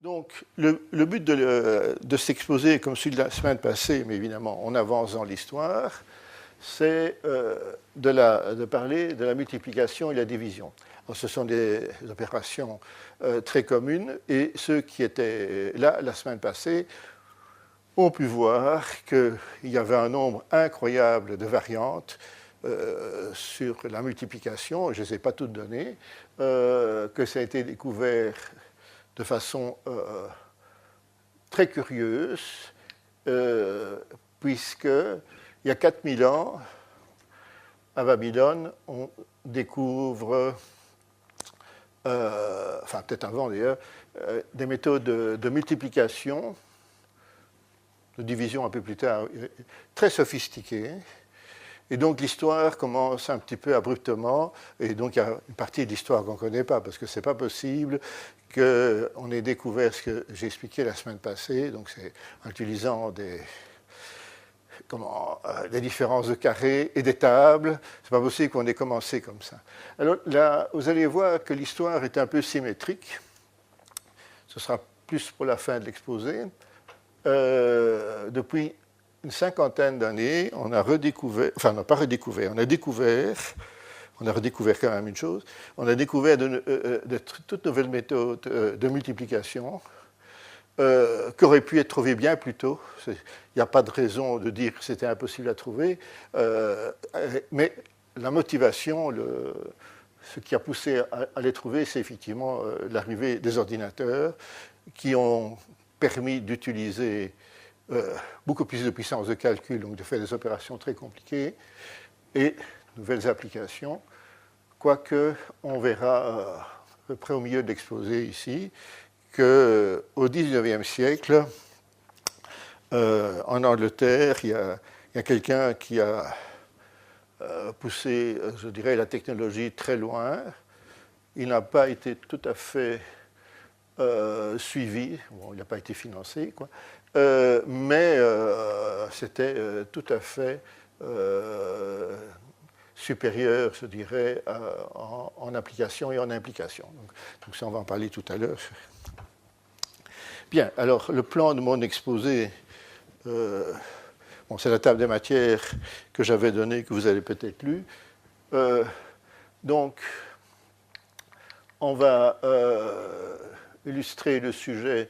Donc, le but de cet exposé, comme celui de la semaine passée, mais évidemment, on avance dans l'histoire, c'est de parler de la multiplication et la division. Alors, ce sont des opérations très communes, et ceux qui étaient là la semaine passée ont pu voir qu'il y avait un nombre incroyable de variantes sur la multiplication, je ne les ai pas toutes données, que ça a été découvert de façon très curieuse, puisqu'il y a 4000 ans, à Babylone, on découvre, enfin peut-être avant d'ailleurs, des méthodes de multiplication, de division un peu plus tard, très sophistiquées. Et donc l'histoire commence un petit peu abruptement, et donc il y a une partie de l'histoire qu'on ne connaît pas, parce que ce n'est pas possible qu'on ait découvert ce que j'ai expliqué la semaine passée, donc c'est en utilisant des différences de carrés et des tables, c'est pas possible qu'on ait commencé comme ça. Alors là, vous allez voir que l'histoire est un peu symétrique, ce sera plus pour la fin de l'exposé. Depuis une cinquantaine d'années, on a redécouvert, enfin, on n'a pas redécouvert, on a redécouvert quand même une chose, on a découvert de toutes nouvelles méthodes de multiplication qui auraient pu être trouvées bien plus tôt. Il n'y a pas de raison de dire que c'était impossible à trouver, mais la motivation, ce qui a poussé à les trouver, c'est effectivement l'arrivée des ordinateurs qui ont permis d'utiliser beaucoup plus de puissance de calcul, donc de faire des opérations très compliquées, et nouvelles applications, quoique on verra à peu près au milieu de l'exposé ici, qu'au XIXe siècle, en Angleterre, il y a quelqu'un qui a poussé, je dirais, la technologie très loin. Il n'a pas été tout à fait suivi, bon, il n'a pas été financé, quoi. Mais c'était tout à fait supérieur, je dirais, en application et en implication. Donc ça, on va en parler tout à l'heure. Bien, alors le plan de mon exposé, bon, c'est la table des matières que j'avais donnée, que vous avez peut-être lu. Donc, on va illustrer le sujet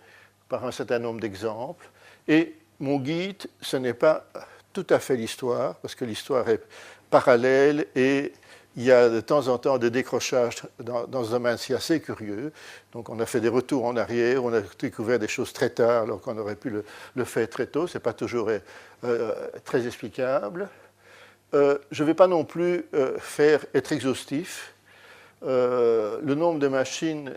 par un certain nombre d'exemples. Et mon guide, ce n'est pas tout à fait l'histoire, parce que l'histoire est parallèle et il y a de temps en temps des décrochages dans ce domaine-ci assez curieux. Donc on a fait des retours en arrière, on a découvert des choses très tard alors qu'on aurait pu le faire très tôt. Ce n'est pas toujours très explicable. Je ne vais pas non plus être exhaustif. Le nombre de machines,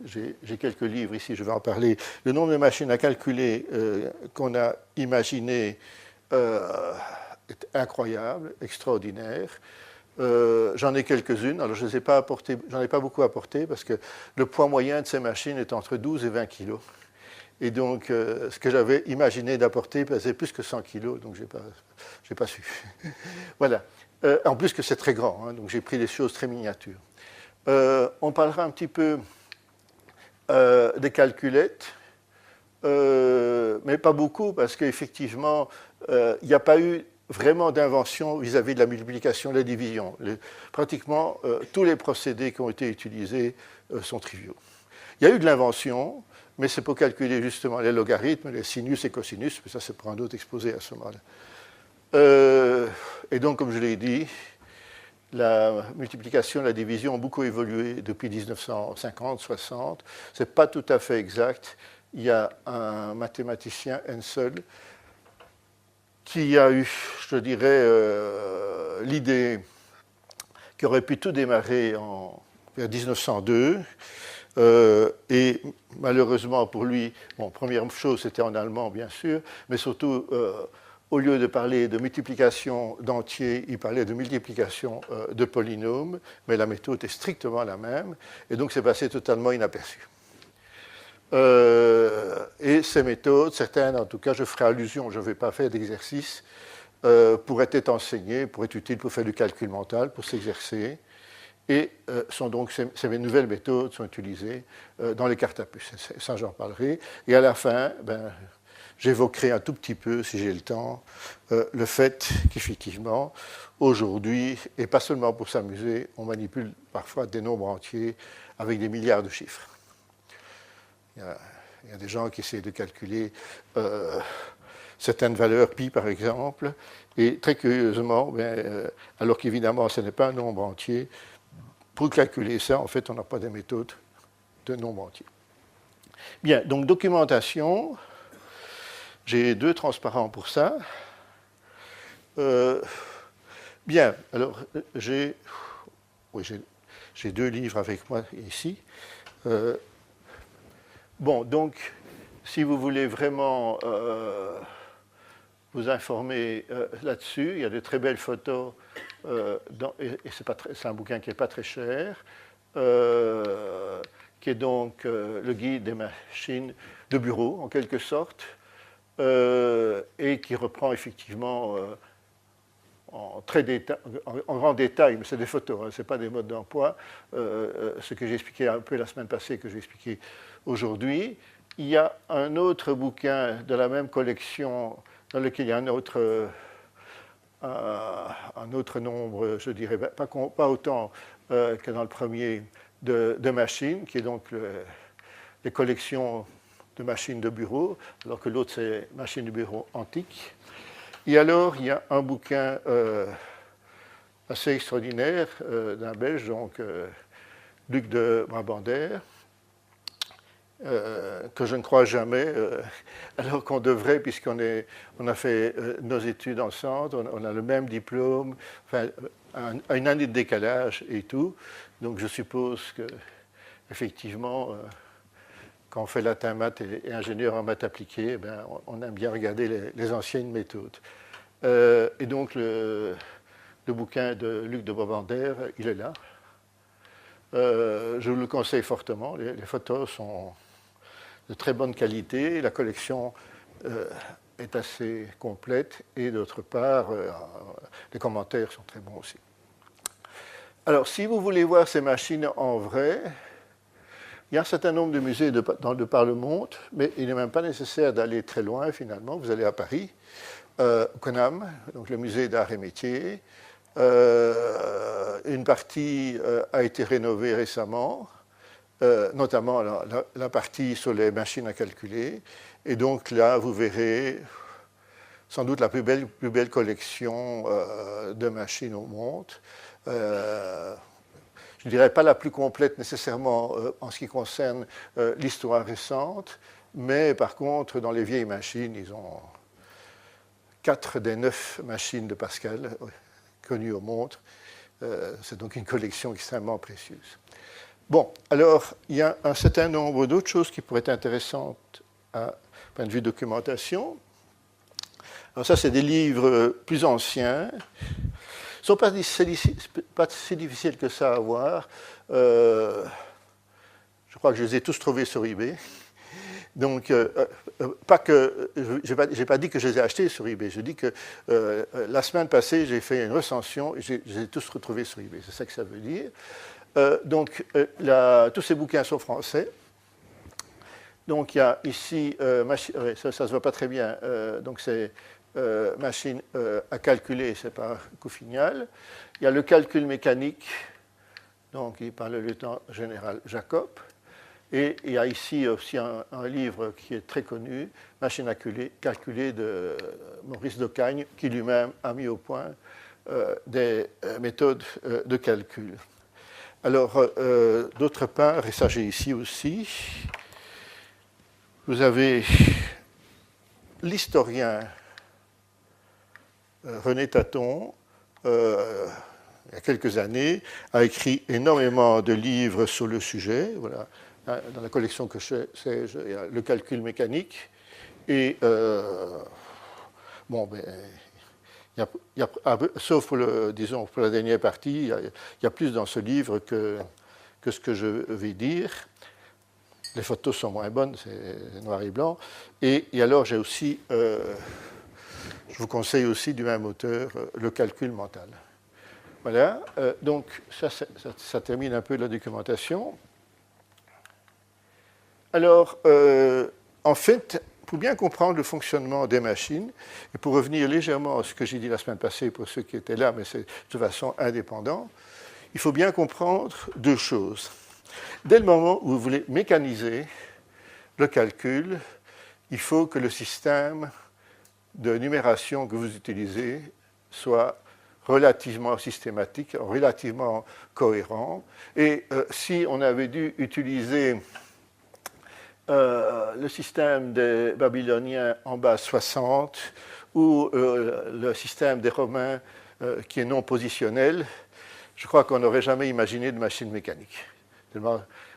j'ai quelques livres ici, je vais en parler. Le nombre de machines à calculer qu'on a imaginées est incroyable, extraordinaire. J'en ai quelques-unes, alors je les ai pas apportées, j'en ai pas beaucoup apporté parce que le poids moyen de ces machines est entre 12 et 20 kilos. Et donc, ce que j'avais imaginé d'apporter pesait plus que 100 kilos, donc je n'ai pas su. Voilà. En plus que c'est très grand, hein, donc j'ai pris des choses très miniatures. On parlera un petit peu des calculettes, mais pas beaucoup, parce qu'effectivement, il n'y a pas eu vraiment d'invention vis-à-vis de la multiplication et de la division. Pratiquement tous les procédés qui ont été utilisés sont triviaux. Il y a eu de l'invention, mais c'est pour calculer justement les logarithmes, les sinus et cosinus, mais ça c'est pour un autre exposé à ce moment-là. Et donc, comme je l'ai dit, la multiplication et la division ont beaucoup évolué depuis 1950-60. Ce n'est pas tout à fait exact. Il y a un mathématicien, Hensel, qui a eu, je dirais, l'idée qui aurait pu tout démarrer vers 1902. Et malheureusement pour lui, bon, première chose, c'était en allemand, bien sûr, mais surtout, au lieu de parler de multiplication d'entiers, il parlait de multiplication de polynômes, mais la méthode est strictement la même, et donc c'est passé totalement inaperçu. Et ces méthodes, certaines en tout cas, je ferai allusion, je ne vais pas faire d'exercice, pourraient être enseignées, pourraient être utiles pour faire du calcul mental, pour s'exercer. et ces nouvelles méthodes sont utilisées dans les cartes à puce. Ça, j'en parlerai. Et à la fin, j'évoquerai un tout petit peu, si j'ai le temps, le fait qu'effectivement, aujourd'hui, et pas seulement pour s'amuser, on manipule parfois des nombres entiers avec des milliards de chiffres. Il y a des gens qui essaient de calculer certaines valeurs pi, par exemple, et très curieusement, alors qu'évidemment, ce n'est pas un nombre entier, pour calculer ça, en fait, on n'a pas de méthode de nombre entier. Bien, donc documentation. J'ai 2 transparents pour ça. Bien, alors j'ai 2 livres avec moi ici. Bon, donc, si vous voulez vraiment vous informer là-dessus, il y a de très belles photos, et c'est un bouquin qui n'est pas très cher, qui est donc le guide des machines de bureau, en quelque sorte, et qui reprend effectivement en grand détail, mais c'est des photos, hein, ce n'est pas des modes d'emploi, ce que j'ai expliqué un peu la semaine passée, que j'ai expliqué aujourd'hui. Il y a un autre bouquin de la même collection dans lequel il y a un autre nombre, je dirais, pas autant que dans le premier, de machines, qui est donc les collections de machines de bureau, alors que l'autre, c'est machines de bureau antiques. Et alors, il y a un bouquin assez extraordinaire d'un Belge, donc Luc de Brabander, que je ne crois jamais, alors qu'on devrait, puisqu'on a fait nos études ensemble, on a le même diplôme, enfin, une année de décalage et tout. Donc je suppose que, effectivement, quand on fait latin, maths et ingénieur en maths appliquées, on aime bien regarder les anciennes méthodes. Et donc le bouquin de Luc de Brabander, il est là. Je vous le conseille fortement. Les photos sont de très bonne qualité. La collection est assez complète. Et d'autre part, les commentaires sont très bons aussi. Alors, si vous voulez voir ces machines en vrai, il y a un certain nombre de musées de par le monde, mais il n'est même pas nécessaire d'aller très loin, finalement. Vous allez à Paris, au CONAM, donc le musée d'art et métiers. Une partie a été rénovée récemment, notamment la partie sur les machines à calculer. Et donc là, vous verrez sans doute la plus belle collection de machines au monde. Je ne dirais pas la plus complète nécessairement en ce qui concerne l'histoire récente, mais par contre, dans les vieilles machines, ils ont 4 des 9 machines de Pascal connues au monde. C'est donc une collection extrêmement précieuse. Bon, alors, il y a un certain nombre d'autres choses qui pourraient être intéressantes à point de vue documentation. Alors ça, c'est des livres plus anciens. Ils ne sont pas si difficiles que ça à voir. Je crois que je les ai tous trouvés sur eBay. Donc, pas que, je n'ai pas dit que je les ai achetés sur eBay. Je dis que la semaine passée, j'ai fait une recension et je les ai tous retrouvés sur eBay. C'est ça que ça veut dire. Donc, tous ces bouquins sont français. Donc, il y a ici, ça ne se voit pas très bien, donc c'est machine à calculer, c'est par Couffignal. Il y a le calcul mécanique, donc par le lieutenant général Jacob. Et il y a ici aussi un livre qui est très connu, Machine à calculer de Maurice Docagne, qui lui-même a mis au point des méthodes de calcul. Alors, d'autre part, et ça j'ai ici aussi, vous avez l'historien René Taton, il y a quelques années, a écrit énormément de livres sur le sujet. Voilà. Dans la collection que j'ai, il y a le calcul mécanique. Et, bon, sauf pour, disons, pour la dernière partie, il y a plus dans ce livre que ce que je vais dire. Les photos sont moins bonnes, c'est noir et blanc. Et alors, j'ai aussi, je vous conseille aussi du même auteur, le calcul mental. Voilà, donc ça termine un peu la documentation. Alors, en fait, pour bien comprendre le fonctionnement des machines, et pour revenir légèrement à ce que j'ai dit la semaine passée pour ceux qui étaient là, mais c'est de façon indépendante, il faut bien comprendre deux choses. Dès le moment où vous voulez mécaniser le calcul, il faut que le système de numération que vous utilisez soit relativement systématique, relativement cohérent. Et si on avait dû utiliser le système des Babyloniens en base 60 ou le système des Romains qui est non positionnel, je crois qu'on n'aurait jamais imaginé de machine mécanique.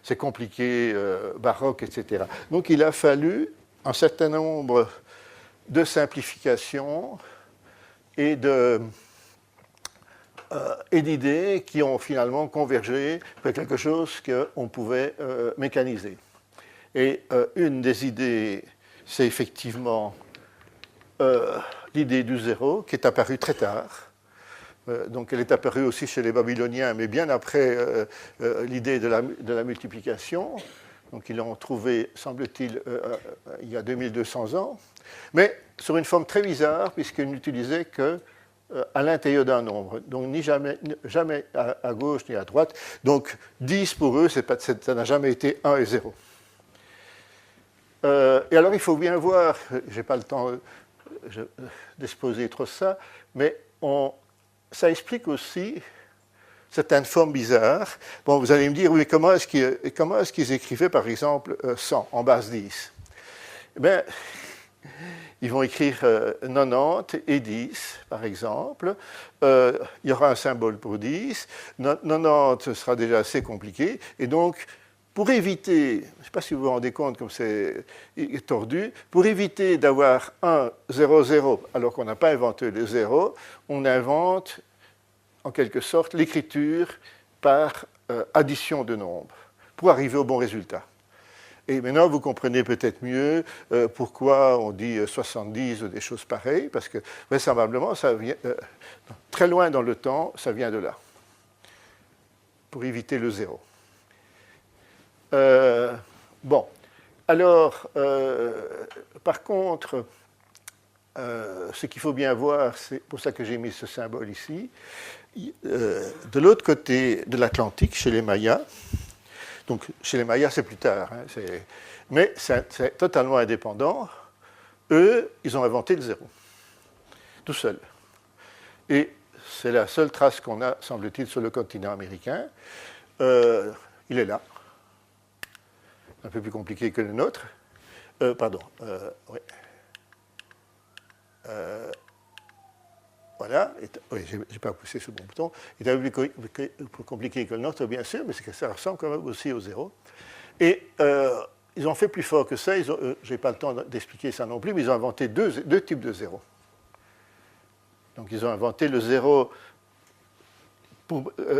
C'est compliqué, baroque, etc. Donc il a fallu un certain nombre de simplifications et d'idées qui ont finalement convergé vers quelque chose qu'on pouvait mécaniser. Et une des idées, c'est effectivement l'idée du zéro, qui est apparue très tard. Donc elle est apparue aussi chez les Babyloniens, mais bien après l'idée de la multiplication. Donc ils l'ont trouvée, semble-t-il, il y a 2200 ans, mais sur une forme très bizarre, puisqu'ils n'utilisaient que à l'intérieur d'un nombre, donc ni jamais à gauche ni à droite. Donc 10 pour eux, ça n'a jamais été 1 et 0. Et alors il faut bien voir, je n'ai pas le temps d'exposer trop ça, mais ça explique aussi certaines formes bizarres. Bon, vous allez me dire, oui, comment est-ce qu'ils écrivaient, par exemple, 100 en base 10 ? Eh bien, ils vont écrire 90 et 10, par exemple. Il y aura un symbole pour 10. 90 sera déjà assez compliqué. Et donc, pour éviter, je ne sais pas si vous vous rendez compte comme c'est tordu, pour éviter d'avoir 1, 0, 0, alors qu'on n'a pas inventé le 0, on invente en quelque sorte l'écriture par addition de nombres pour arriver au bon résultat. Et maintenant, vous comprenez peut-être mieux pourquoi on dit 70 ou des choses pareilles, parce que vraisemblablement, ça vient, très loin dans le temps, ça vient de là, pour éviter le 0. Bon, alors, par contre, ce qu'il faut bien voir, c'est pour ça que j'ai mis ce symbole ici, de l'autre côté de l'Atlantique, chez les Mayas, donc chez les Mayas c'est plus tard, hein, mais c'est totalement indépendant, eux, ils ont inventé le zéro, tout seul. Et c'est la seule trace qu'on a, semble-t-il, sur le continent américain. Il est là. Un peu plus compliqué que le nôtre. Oui. Voilà. Oui, je n'ai pas poussé sur le bon bouton. Il est un peu plus compliqué que le nôtre, bien sûr, mais ça ressemble quand même aussi au zéro. Et ils ont fait plus fort que ça. Je n'ai pas le temps d'expliquer ça non plus, mais ils ont inventé deux types de zéro. Donc ils ont inventé le zéro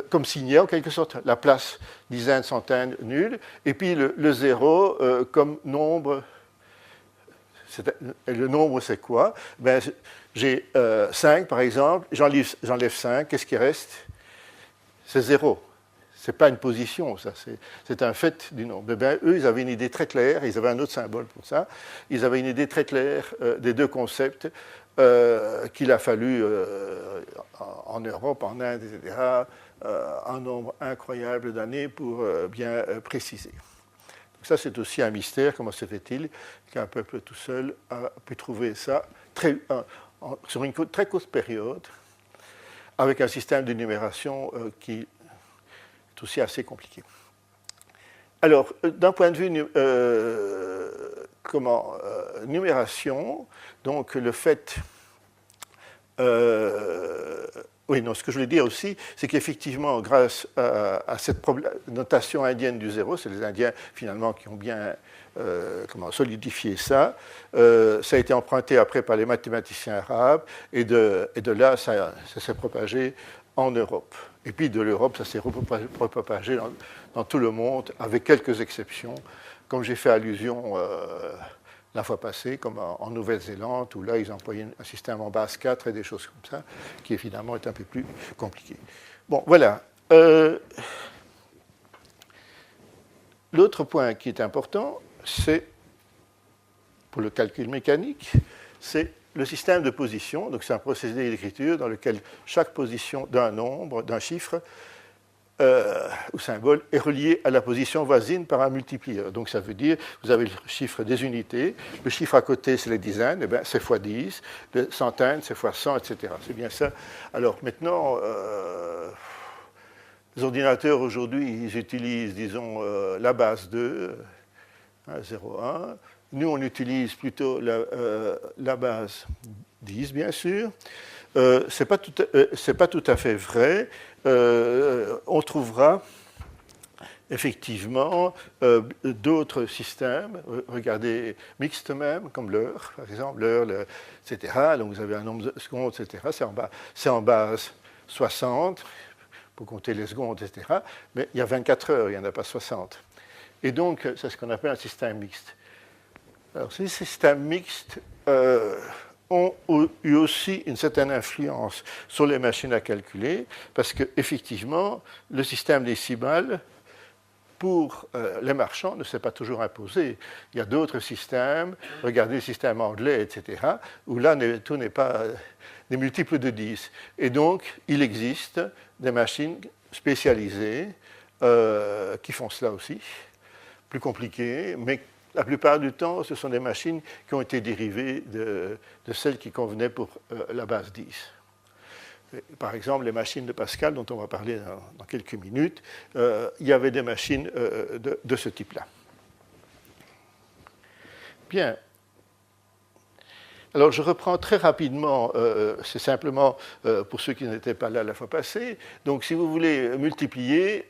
comme signet, en quelque sorte, la place, dizaine, centaine, nul, et puis le zéro comme nombre. Le nombre, c'est quoi ? Ben, j'ai 5, par exemple, j'enlève 5, qu'est-ce qui reste ? C'est 0. Ce n'est pas une position, ça, c'est un fait du nombre. Ben, eux, ils avaient une idée très claire, ils avaient un autre symbole pour ça, ils avaient une idée très claire des deux concepts qu'il a fallu, en Europe, en Inde, etc., un nombre incroyable d'années pour bien préciser. Donc ça, c'est aussi un mystère. Comment se fait-il qu'un peuple tout seul a pu trouver ça sur une très courte période, avec un système de numération qui est aussi assez compliqué. Alors, d'un point de vue numération, donc le fait... oui, non, ce que je voulais dire aussi, c'est qu'effectivement, grâce à cette notation indienne du zéro, c'est les Indiens finalement qui ont bien solidifié ça, ça a été emprunté après par les mathématiciens arabes, et de là, ça s'est propagé en Europe. Et puis de l'Europe, ça s'est propagé dans tout le monde, avec quelques exceptions. Comme j'ai fait allusion la fois passée, comme en Nouvelle-Zélande, où là, ils employaient un système en base 4 et des choses comme ça, qui évidemment est un peu plus compliqué. Bon, voilà. L'autre point qui est important, c'est, pour le calcul mécanique, c'est le système de position. Donc, c'est un procédé d'écriture dans lequel chaque position d'un nombre, d'un chiffre, ou symbole est relié à la position voisine par un multiplieur. Donc ça veut dire, vous avez le chiffre des unités, le chiffre à côté c'est les dizaines, et bien c'est fois 10, les centaines c'est fois 100, etc. C'est bien ça. Alors maintenant, les ordinateurs aujourd'hui, ils utilisent, disons, la base 2, 0, 1. Nous, on utilise plutôt la base 10, bien sûr. Ce n'est pas tout à fait vrai. On trouvera effectivement d'autres systèmes, regardez, mixtes même, comme l'heure, par exemple, l'heure, etc. Donc vous avez un nombre de secondes, etc. C'est en base 60, pour compter les secondes, etc. Mais il y a 24 heures, il n'y en a pas 60. Et donc, c'est ce qu'on appelle un système mixte. Alors, ces systèmes mixtes ont eu aussi une certaine influence sur les machines à calculer, parce qu'effectivement, le système décimal, pour les marchands, ne s'est pas toujours imposé. Il y a d'autres systèmes, regardez le système anglais, etc., où là, tout n'est pas des multiples de 10. Et donc, il existe des machines spécialisées qui font cela aussi, plus compliquées, mais la plupart du temps, ce sont des machines qui ont été dérivées de celles qui convenaient pour la base 10. Par exemple, les machines de Pascal, dont on va parler dans quelques minutes, il y avait des machines de ce type-là. Bien. Alors, je reprends très rapidement, c'est simplement pour ceux qui n'étaient pas là la fois passée. Donc, si vous voulez multiplier,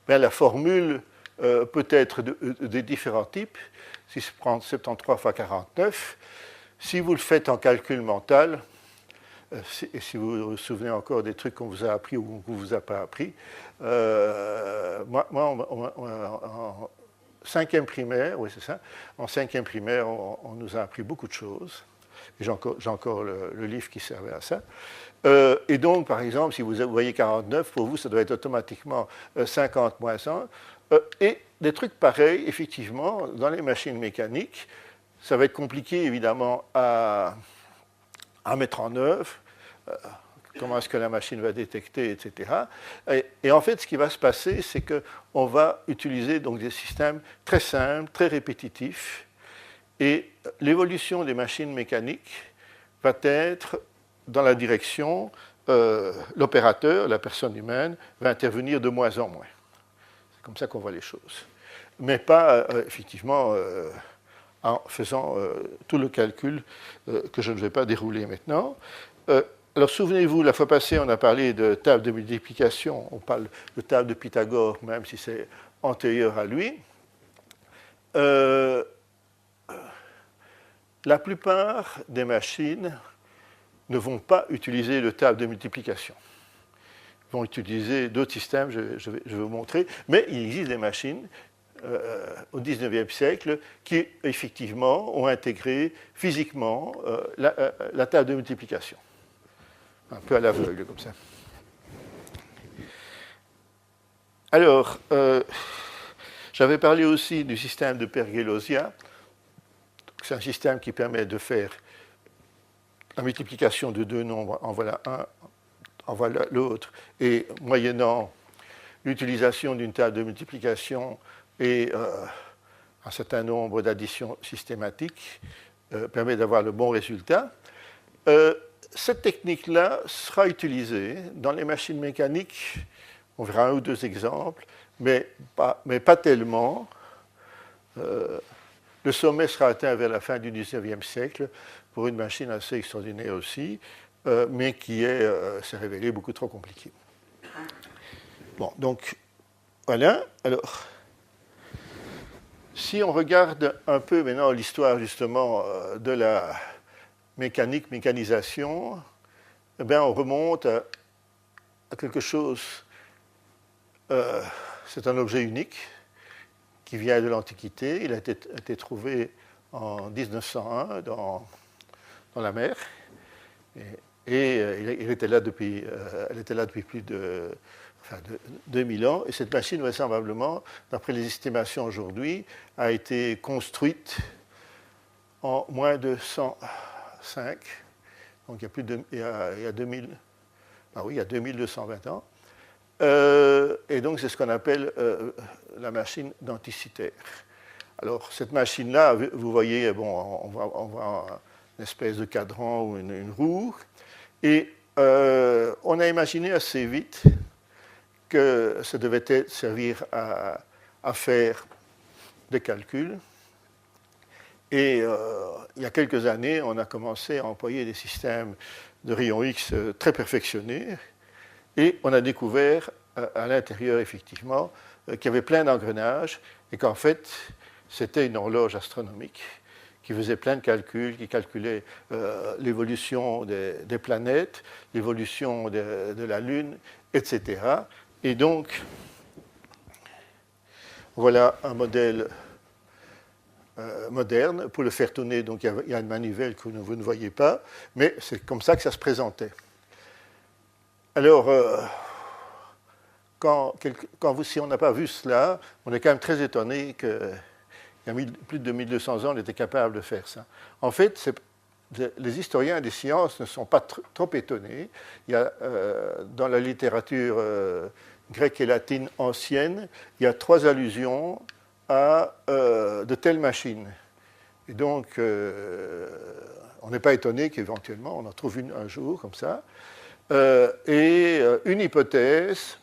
la formule peut être de différents types. Si je prends 73 fois 49, si vous le faites en calcul mental, et si vous vous souvenez encore des trucs qu'on vous a appris ou qu'on ne vous a pas appris, moi en cinquième primaire, oui c'est ça, en cinquième primaire, on nous a appris beaucoup de choses. J'ai encore le livre qui servait à ça. Et donc, par exemple, si vous voyez 49, pour vous, ça doit être automatiquement 50 moins 100. Et des trucs pareils, effectivement, dans les machines mécaniques, ça va être compliqué, évidemment, à mettre en œuvre. Comment est-ce que la machine va détecter, etc. Et en fait, ce qui va se passer, c'est qu'on va utiliser donc, des systèmes très simples, très répétitifs. Et l'évolution des machines mécaniques va être dans la direction, l'opérateur, la personne humaine, va intervenir de moins en moins. C'est comme ça qu'on voit les choses. Mais pas, effectivement, en faisant tout le calcul que je ne vais pas dérouler maintenant. Alors, souvenez-vous, la fois passée, on a parlé de table de multiplication. On parle de table de Pythagore, même si c'est antérieur à lui. La plupart des machines ne vont pas utiliser le table de multiplication. Ils vont utiliser d'autres systèmes, je vais vous montrer. Mais il existe des machines au XIXe siècle qui, effectivement, ont intégré physiquement la table de multiplication. Un peu à l'aveugle, comme ça. Alors, j'avais parlé aussi du système de Pergelosia. C'est un système qui permet de faire la multiplication de deux nombres, en voilà un, en voilà l'autre, et moyennant l'utilisation d'une table de multiplication et un certain nombre d'additions systématiques, permet d'avoir le bon résultat. Cette technique-là sera utilisée dans les machines mécaniques, on verra un ou deux exemples, mais pas tellement. Le sommet sera atteint vers la fin du XIXe siècle pour une machine assez extraordinaire aussi, mais qui s'est révélée beaucoup trop compliquée. Bon, donc, voilà. Alors, si on regarde un peu maintenant l'histoire, justement, de la mécanisation, eh bien, on remonte à quelque chose. C'est un objet unique qui vient de l'Antiquité. Il a été trouvé en 1901 dans la mer. Et elle était là depuis plus de 2000 ans. Et cette machine, vraisemblablement, d'après les estimations aujourd'hui, a été construite en moins de 105. Donc il y a 2000, il y a 2220 ans. Et donc c'est ce qu'on appelle la machine denticitaire. Alors cette machine-là, vous voyez, on voit une espèce de cadran ou une roue. Et on a imaginé assez vite que ça devait servir à faire des calculs. Et il y a quelques années, on a commencé à employer des systèmes de rayons X très perfectionnés. Et on a découvert à l'intérieur, effectivement, qu'il y avait plein d'engrenages et qu'en fait, c'était une horloge astronomique qui faisait plein de calculs, qui calculait l'évolution des planètes, l'évolution de la Lune, etc. Et donc, voilà un modèle moderne. Pour le faire tourner, donc, il y a une manivelle que vous ne voyez pas, mais c'est comme ça que ça se présentait. Alors, si on n'a pas vu cela, on est quand même très étonné qu'il y a plus de 1200 ans, on était capable de faire ça. En fait, les historiens des sciences ne sont pas trop étonnés. Il y a, dans la littérature grecque et latine ancienne, il y a 3 allusions à de telles machines. Et donc, on n'est pas étonné qu'éventuellement, on en trouve une un jour, comme ça. Et une hypothèse,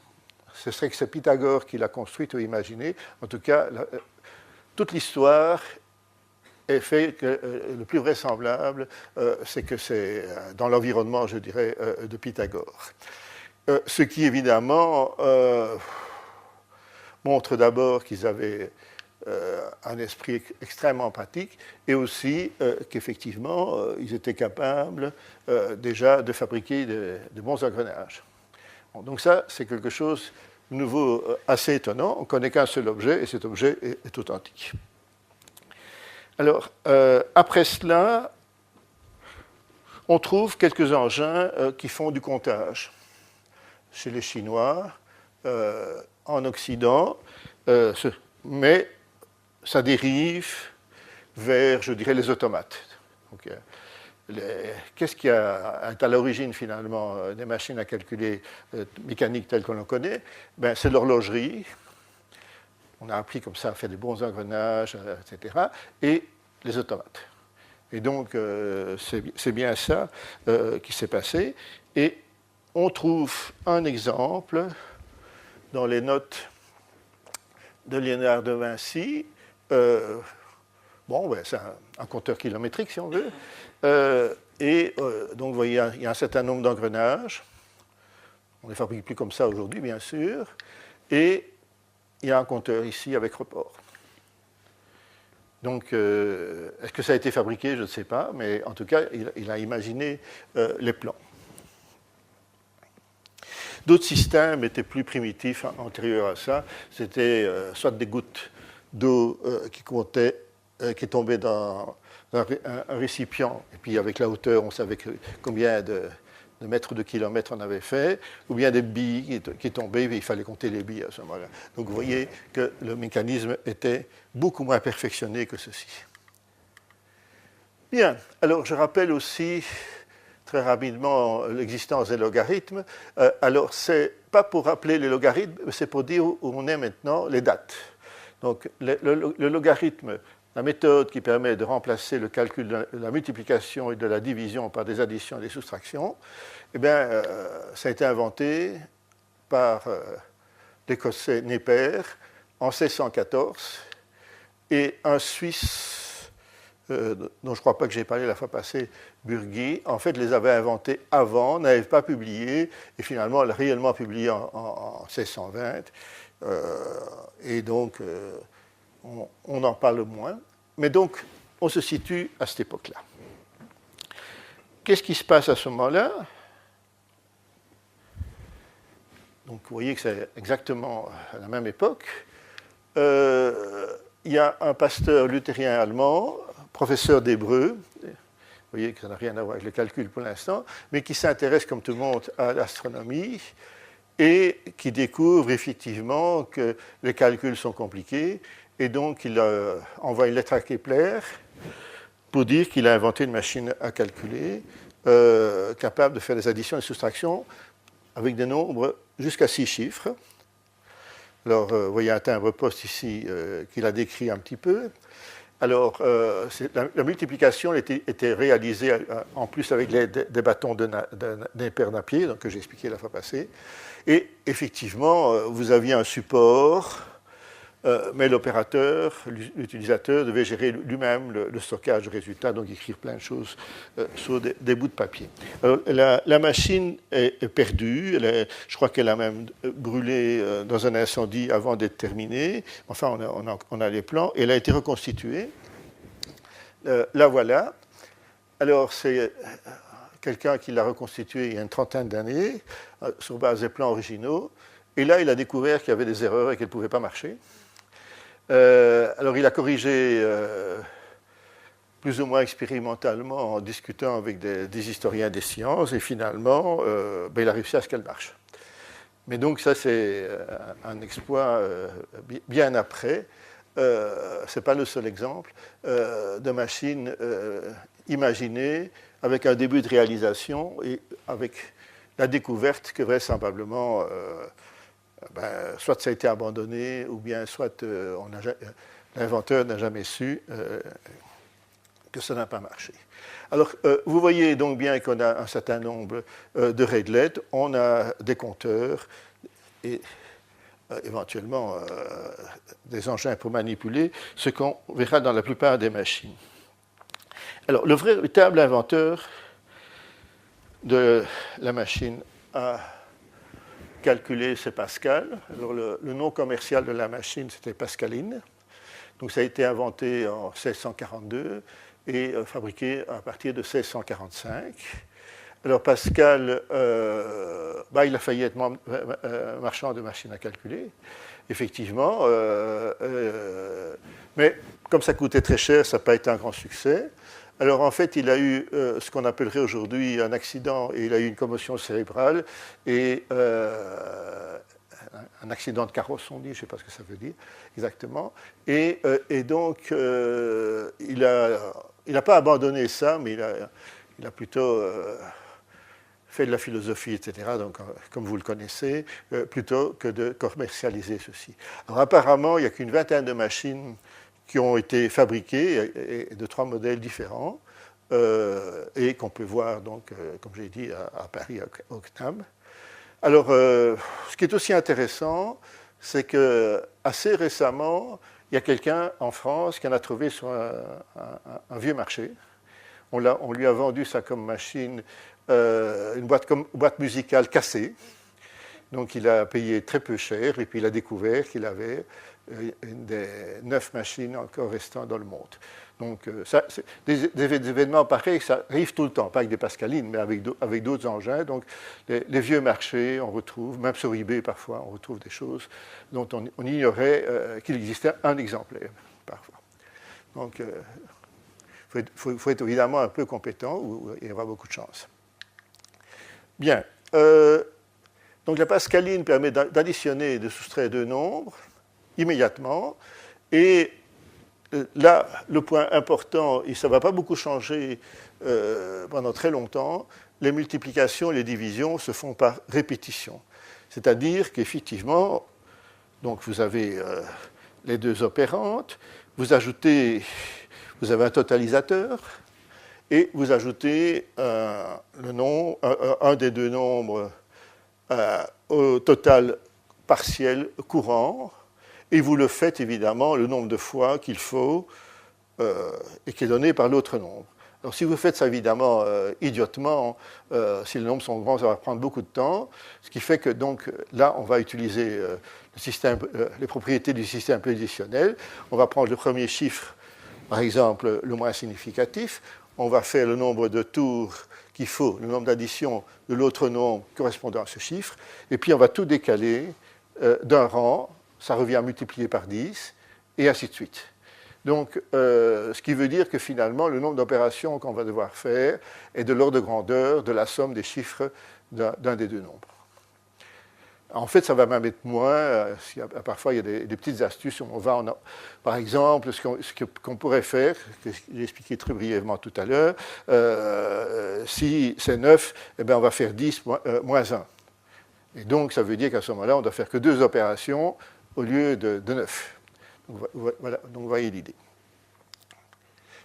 ce serait que c'est Pythagore qui l'a construite ou imaginée. En tout cas, toute l'histoire est faite que le plus vraisemblable, c'est que c'est dans l'environnement, je dirais, de Pythagore. Ce qui, évidemment, montre d'abord qu'ils avaient un esprit extrêmement pratique et aussi qu'effectivement, ils étaient capables déjà de fabriquer de bons engrenages. Bon, donc ça, c'est quelque chose de nouveau assez étonnant. On ne connaît qu'un seul objet et cet objet est authentique. Alors, après cela, on trouve quelques engins qui font du comptage chez les Chinois, en Occident, mais ça dérive vers, je dirais, les automates. Donc, qu'est-ce qui est à l'origine, finalement, des machines à calculer mécaniques telles qu'on en connaît? C'est l'horlogerie. On a appris comme ça à faire des bons engrenages, etc. Et les automates. Et donc, c'est bien ça qui s'est passé. Et on trouve un exemple dans les notes de Léonard de Vinci. C'est un compteur kilométrique, si on veut. Donc, vous voyez, il y a un certain nombre d'engrenages. On ne les fabrique plus comme ça aujourd'hui, bien sûr. Et il y a un compteur ici avec report. Donc, est-ce que ça a été fabriqué? Je ne sais pas, mais en tout cas, il a imaginé les plans. D'autres systèmes étaient plus primitifs, antérieurs à ça. C'était soit des gouttes d'eau qui tombaient dans un récipient, et puis avec la hauteur, on savait combien de mètres de kilomètres on avait fait, ou bien des billes qui tombaient, et il fallait compter les billes à ce moment-là. Donc vous voyez que le mécanisme était beaucoup moins perfectionné que ceci. Bien, alors je rappelle aussi très rapidement l'existence des logarithmes. Alors, ce n'est pas pour rappeler les logarithmes, c'est pour dire où on est maintenant les dates. Donc, le logarithme, la méthode qui permet de remplacer le calcul de la multiplication et de la division par des additions et des soustractions, ça a été inventé par l'Écossais Napier en 1614 et un Suisse dont je ne crois pas que j'ai parlé la fois passée, Bürgi, en fait, les avait inventés avant, n'avait pas publié, et finalement, elle a réellement publié en 1620. Et donc, on en parle moins. Mais donc, on se situe à cette époque-là. Qu'est-ce qui se passe à ce moment-là? Donc, vous voyez que c'est exactement à la même époque. Il y a un pasteur luthérien allemand, professeur d'hébreu, vous voyez que ça n'a rien à voir avec le calcul pour l'instant, mais qui s'intéresse, comme tout le monde, à l'astronomie et qui découvre effectivement que les calculs sont compliqués. Et donc, il envoie une lettre à Kepler pour dire qu'il a inventé une machine à calculer capable de faire des additions et soustractions avec des nombres jusqu'à 6 chiffres. Alors, vous voyez un timbre-poste ici qu'il a décrit un petit peu. Alors, la multiplication était réalisée en plus avec des bâtons d'Napier, que j'ai expliqué la fois passée. Et effectivement, vous aviez un support, mais l'opérateur, l'utilisateur, devait gérer lui-même le stockage de résultats, donc écrire plein de choses sur des bouts de papier. Alors, la machine est perdue, je crois qu'elle a même brûlé dans un incendie avant d'être terminée. Enfin, on a les plans, et elle a été reconstituée. La voilà. Alors, c'est quelqu'un qui l'a reconstituée il y a une trentaine d'années, sur base des plans originaux. Et là, il a découvert qu'il y avait des erreurs et qu'elle ne pouvait pas marcher. Alors, il a corrigé plus ou moins expérimentalement en discutant avec des historiens des sciences, et finalement, il a réussi à ce qu'elle marche. Mais donc, ça, c'est un exploit bien après. Ce n'est pas le seul exemple de machine imaginée avec un début de réalisation et avec la découverte que vraisemblablement, soit ça a été abandonné, ou bien soit l'inventeur n'a jamais su que ça n'a pas marché. Alors, vous voyez donc bien qu'on a un certain nombre de réglettes, on a des compteurs et éventuellement des engins pour manipuler, ce qu'on verra dans la plupart des machines. Alors, le véritable inventeur de la machine à calculer, c'est Pascal. Alors, le nom commercial de la machine, c'était Pascaline. Donc, ça a été inventé en 1642 et fabriqué à partir de 1645. Alors, Pascal, il a failli être marchand de machines à calculer, effectivement. Mais comme ça coûtait très cher, ça n'a pas été un grand succès. Alors, en fait, il a eu ce qu'on appellerait aujourd'hui un accident, et il a eu une commotion cérébrale et un accident de carrosse, on dit, je ne sais pas ce que ça veut dire exactement. Et donc, il n'a pas abandonné ça, mais il a plutôt fait de la philosophie, etc., donc, comme vous le connaissez, plutôt que de commercialiser ceci. Alors, apparemment, il n'y a qu'une vingtaine de machines qui ont été fabriquées et de 3 modèles différents et qu'on peut voir, donc, comme j'ai dit, à Paris, au CNAM. Alors, ce qui est aussi intéressant, c'est qu'assez récemment, il y a quelqu'un en France qui en a trouvé sur un vieux marché. On lui a vendu ça comme machine, une boîte musicale cassée. Donc, il a payé très peu cher et puis il a découvert qu'il avait une des 9 machines encore restant dans le monde. Donc, des événements pareils, ça arrive tout le temps, pas avec des Pascalines, mais avec d'autres engins. Donc, les vieux marchés, on retrouve, même sur eBay parfois, on retrouve des choses dont on ignorait qu'il existait un exemplaire, parfois. Donc, faut être évidemment un peu compétent ou il y aura beaucoup de chance. Bien. Donc, la Pascaline permet d'additionner et de soustraire 2 nombres immédiatement. Et là, le point important, et ça ne va pas beaucoup changer pendant très longtemps, les multiplications et les divisions se font par répétition. C'est-à-dire qu'effectivement, donc vous avez les 2 opérandes, vous avez un totalisateur, et vous ajoutez un des 2 nombres au total partiel courant, et vous le faites évidemment le nombre de fois qu'il faut et qui est donné par l'autre nombre. Alors si vous faites ça évidemment idiotement, si les nombres sont grands, ça va prendre beaucoup de temps, ce qui fait que donc là on va utiliser les propriétés du système prédictionnel. On va prendre le premier chiffre, par exemple le moins significatif, on va faire le nombre de tours qu'il faut, le nombre d'additions de l'autre nombre correspondant à ce chiffre, et puis on va tout décaler d'un rang, ça revient à multiplier par 10, et ainsi de suite. Donc, ce qui veut dire que finalement, le nombre d'opérations qu'on va devoir faire est de l'ordre de grandeur de la somme des chiffres d'un des deux nombres. En fait, ça va même être moins. Parfois, il y a des petites astuces. Par exemple, ce qu'on pourrait faire, que j'ai expliqué très brièvement tout à l'heure, si c'est 9, eh bien, on va faire 10 moins 1. Et donc, ça veut dire qu'à ce moment-là, on doit faire que 2 opérations au lieu de 9. Donc, voilà, donc vous voyez l'idée.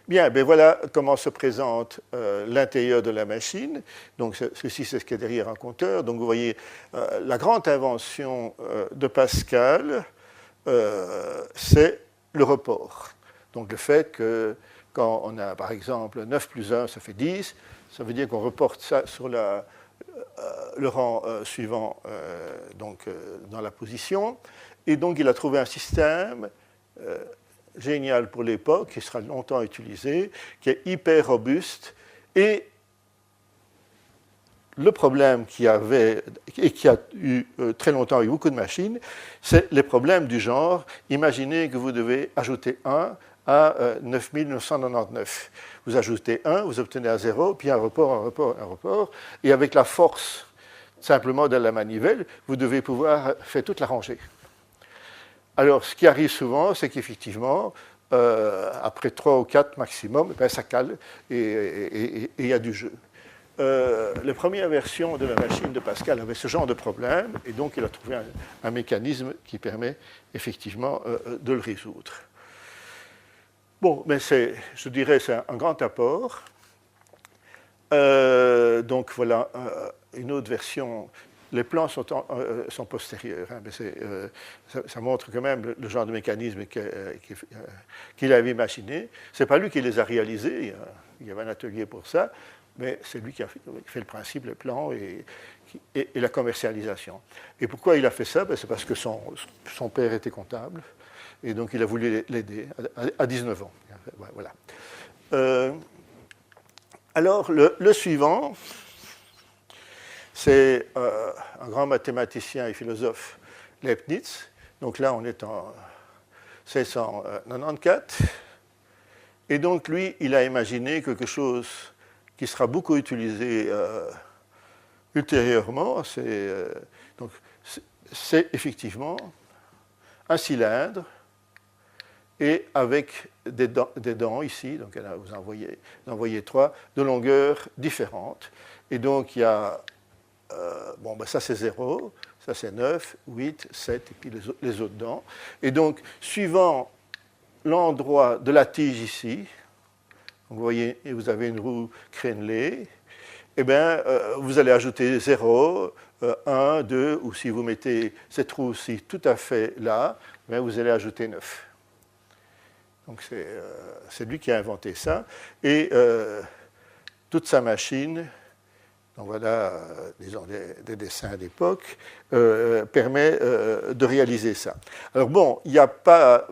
Bien, ben voilà comment se présente l'intérieur de la machine. Donc, ceci, c'est ce qu'il y a derrière un compteur. Donc, vous voyez, la grande invention de Pascal, c'est le report. Donc, le fait que quand on a, par exemple, 9 plus 1, ça fait 10, ça veut dire qu'on reporte ça sur le rang suivant dans la position. Et donc, il a trouvé un système génial pour l'époque, qui sera longtemps utilisé, qui est hyper robuste. Et le problème qu'il y avait, et qui a eu très longtemps avec beaucoup de machines, c'est les problèmes du genre, imaginez que vous devez ajouter 1 à 9999. Vous ajoutez 1, vous obtenez un 0, puis un report, et avec la force simplement de la manivelle, vous devez pouvoir faire toute la rangée. Alors, ce qui arrive souvent, c'est qu'effectivement, après 3 ou 4 maximum, ben, ça cale et il y a du jeu. La première version de la machine de Pascal avait ce genre de problème, et donc il a trouvé un mécanisme qui permet effectivement de le résoudre. Bon, mais je dirais c'est un grand apport. Donc voilà une autre version. Les plans sont postérieurs, hein, mais ça montre quand même le genre de mécanisme qu'il avait imaginé. Ce n'est pas lui qui les a réalisés, il y avait un atelier pour ça, mais c'est lui qui a fait le principe, les plans et la commercialisation. Et pourquoi il a fait ça? C'est parce que son père était comptable, et donc il a voulu l'aider à 19 ans. Voilà. Alors, le suivant, c'est un grand mathématicien et philosophe, Leibniz. Donc là, on est en 1694. Et donc, lui, il a imaginé quelque chose qui sera beaucoup utilisé ultérieurement. C'est effectivement un cylindre et avec des dents ici, donc vous en voyez 3, de longueurs différentes. Et donc, il y a ça c'est 0, ça c'est 9, 8, 7, et puis les autres dents. Et donc, suivant l'endroit de la tige ici, vous voyez, vous avez une roue crénelée, eh bien, vous allez ajouter 0, 1, 2, ou si vous mettez cette roue-ci tout à fait là, eh bien, vous allez ajouter 9. Donc, c'est lui qui a inventé ça. Et toute sa machine, donc voilà, disons, des dessins d'époque, permet de réaliser ça. Alors bon, il n'y a pas,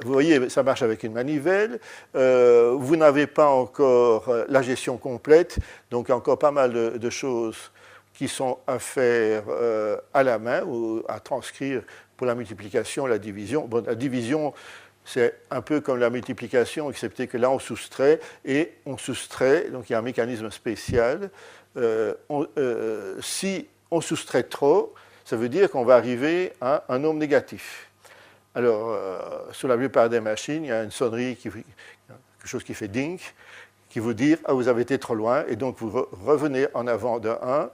vous voyez, ça marche avec une manivelle, vous n'avez pas encore la gestion complète, donc il y a encore pas mal de choses qui sont à faire à la main ou à transcrire pour la multiplication, la division. Bon, la division, c'est un peu comme la multiplication, excepté que là, on soustrait, donc il y a un mécanisme spécial. Si on soustrait trop, ça veut dire qu'on va arriver à un nombre négatif. Alors, sur la plupart des machines, il y a une sonnerie, quelque chose qui fait ding, qui vous dit « Ah, vous avez été trop loin », et donc vous revenez en avant de 1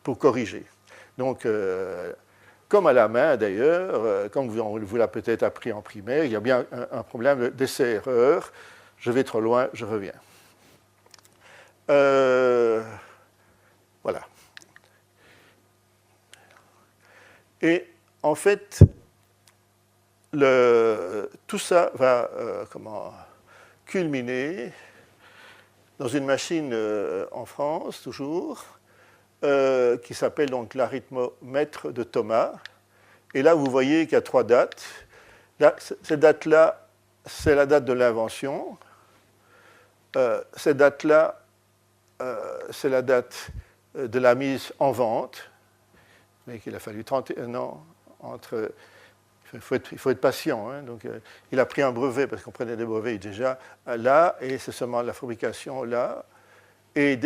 pour corriger. Donc, comme à la main d'ailleurs, comme vous l'avez peut-être appris en primaire, il y a bien un problème d'essai-erreur. Je vais trop loin, je reviens. Voilà. Et en fait, tout ça va culminer dans une machine en France, toujours, qui s'appelle donc l'arithmomètre de Thomas. Et là, vous voyez qu'il y a 3 dates. Là, cette date-là, c'est la date de l'invention. Cette date-là, c'est la date de la mise en vente. Mais qu'il a fallu 31 ans entre... Il il faut être patient. Hein. Donc, il a pris un brevet, parce qu'on prenait des brevets déjà là, et c'est seulement la fabrication là. Et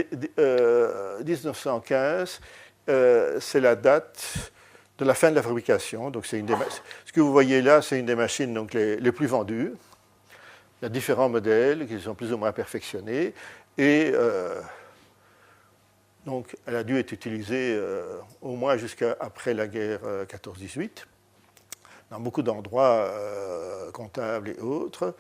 1915, c'est la date de la fin de la fabrication. Donc, ce que vous voyez là, c'est une des machines donc, les plus vendues. Il y a différents modèles qui sont plus ou moins perfectionnés. Et donc, elle a dû être utilisée au moins jusqu'à après la guerre 14-18, dans beaucoup d'endroits comptables et autres.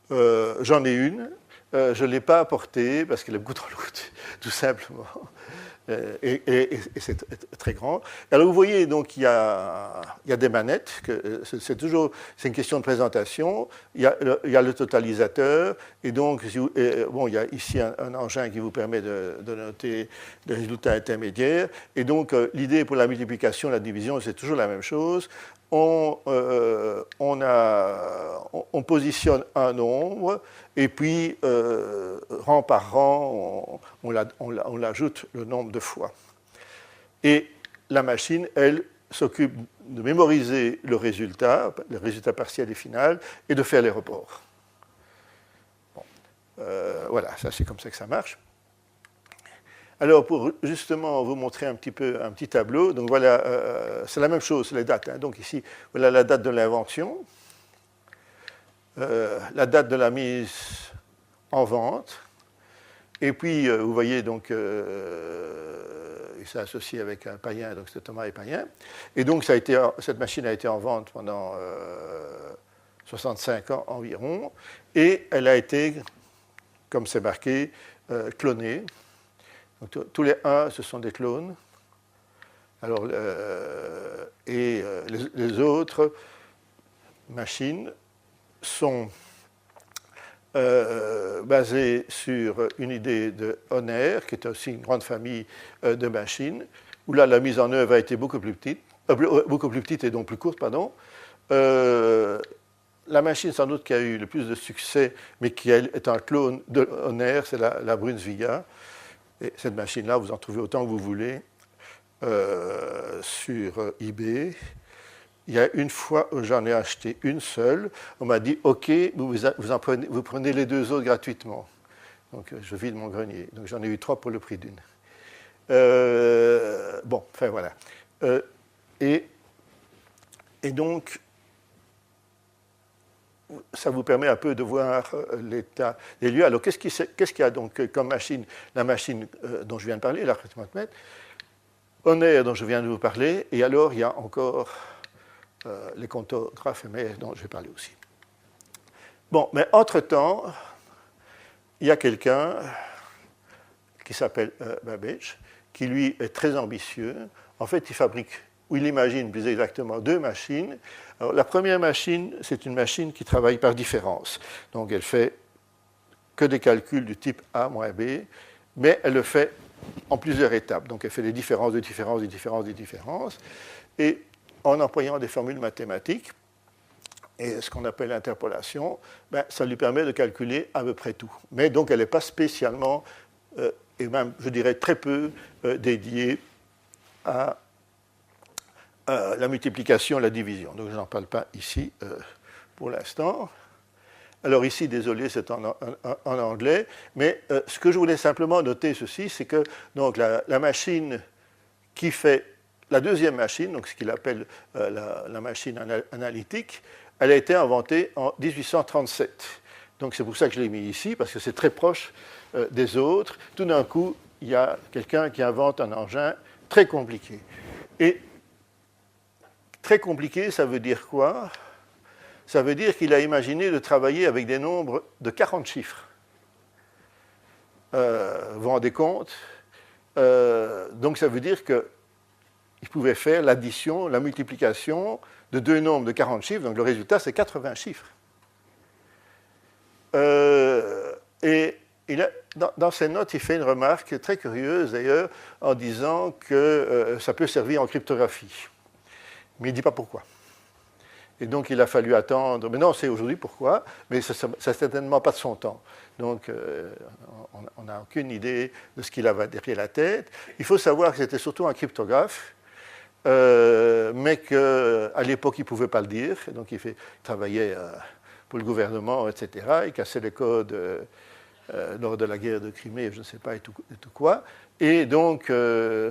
J'en ai une. Je ne l'ai pas apportée parce qu'elle est beaucoup trop lourde, tout simplement. Et c'est très grand. Alors vous voyez, donc il y a des manettes. C'est une question de présentation. Il y a le totalisateur. Et donc, bon, il y a ici un engin qui vous permet de noter des résultats intermédiaires. Et donc, l'idée pour la multiplication, la division, c'est toujours la même chose. On positionne un nombre et puis, rang par rang, on l'ajoute le nombre de fois. Et la machine, elle, s'occupe de mémoriser le résultat partiel et final, et de faire les reports. Bon. Voilà, ça c'est comme ça que ça marche. Alors, pour justement vous montrer un petit tableau, donc voilà, c'est la même chose, les dates. Hein. Donc ici, voilà la date de l'invention, la date de la mise en vente, et puis vous voyez donc, c'est associé avec un païen, donc c'est Thomas et Payen, et donc cette machine a été en vente pendant 65 ans environ, et elle a été, comme c'est marqué, clonée. Donc, tous les 1, ce sont des clones. Alors, les autres machines sont basées sur une idée de Honner, qui est aussi une grande famille de machines, où là, la mise en œuvre a été beaucoup plus petite et donc plus courte, pardon. La machine, sans doute, qui a eu le plus de succès, mais qui est un clone de Honner, c'est la Brunsviga. Et cette machine-là, vous en trouvez autant que vous voulez sur eBay. Il y a une fois où j'en ai acheté une seule, on m'a dit « Ok, vous prenez les 2 autres gratuitement ». Donc je vide mon grenier. Donc j'en ai eu 3 pour le prix d'une. Bon, enfin voilà. Et donc, ça vous permet un peu de voir l'état des lieux. Alors, qu'est-ce qu'il y a donc comme machine? La machine dont je viens de parler, l'arithmètre, Honner dont je viens de vous parler, et alors il y a encore les comptographes MR dont je vais parler aussi. Bon, mais entre-temps, il y a quelqu'un qui s'appelle Babbage, qui lui est très ambitieux. En fait, il fabrique, ou il imagine plus exactement, 2 machines. Alors, la première machine, c'est une machine qui travaille par différence. Donc, elle fait que des calculs du type A moins B, mais elle le fait en plusieurs étapes. Donc, elle fait des différences, des différences, des différences, des différences. Et en employant des formules mathématiques, et ce qu'on appelle l'interpolation, ça lui permet de calculer à peu près tout. Mais donc, elle n'est pas spécialement, et même, je dirais, très peu dédiée à la multiplication, la division. Donc, je n'en parle pas ici pour l'instant. Alors ici, désolé, c'est en anglais, mais ce que je voulais simplement noter ceci, c'est que donc, la machine qui fait la deuxième machine, donc ce qu'il appelle la machine analytique, elle a été inventée en 1837. Donc c'est pour ça que je l'ai mis ici, parce que c'est très proche des autres. Tout d'un coup, il y a quelqu'un qui invente un engin très compliqué. Et très compliqué, ça veut dire quoi? Ça veut dire qu'il a imaginé de travailler avec des nombres de 40 chiffres. Vous vous rendez compte? Donc ça veut dire qu'il pouvait faire l'addition, la multiplication de 2 nombres de 40 chiffres, donc le résultat c'est 80 chiffres. Et dans ses notes, il fait une remarque très curieuse d'ailleurs, en disant que ça peut servir en cryptographie. Mais il ne dit pas pourquoi. Et donc il a fallu attendre, mais non, c'est aujourd'hui pourquoi, mais ça n'est certainement pas de son temps. Donc on n'a aucune idée de ce qu'il avait derrière la tête. Il faut savoir que c'était surtout un cryptographe, mais qu'à à l'époque, il ne pouvait pas le dire. Donc, il travaillait pour le gouvernement, etc. Il cassait les codes lors de la guerre de Crimée, je ne sais pas, et tout quoi. Et donc,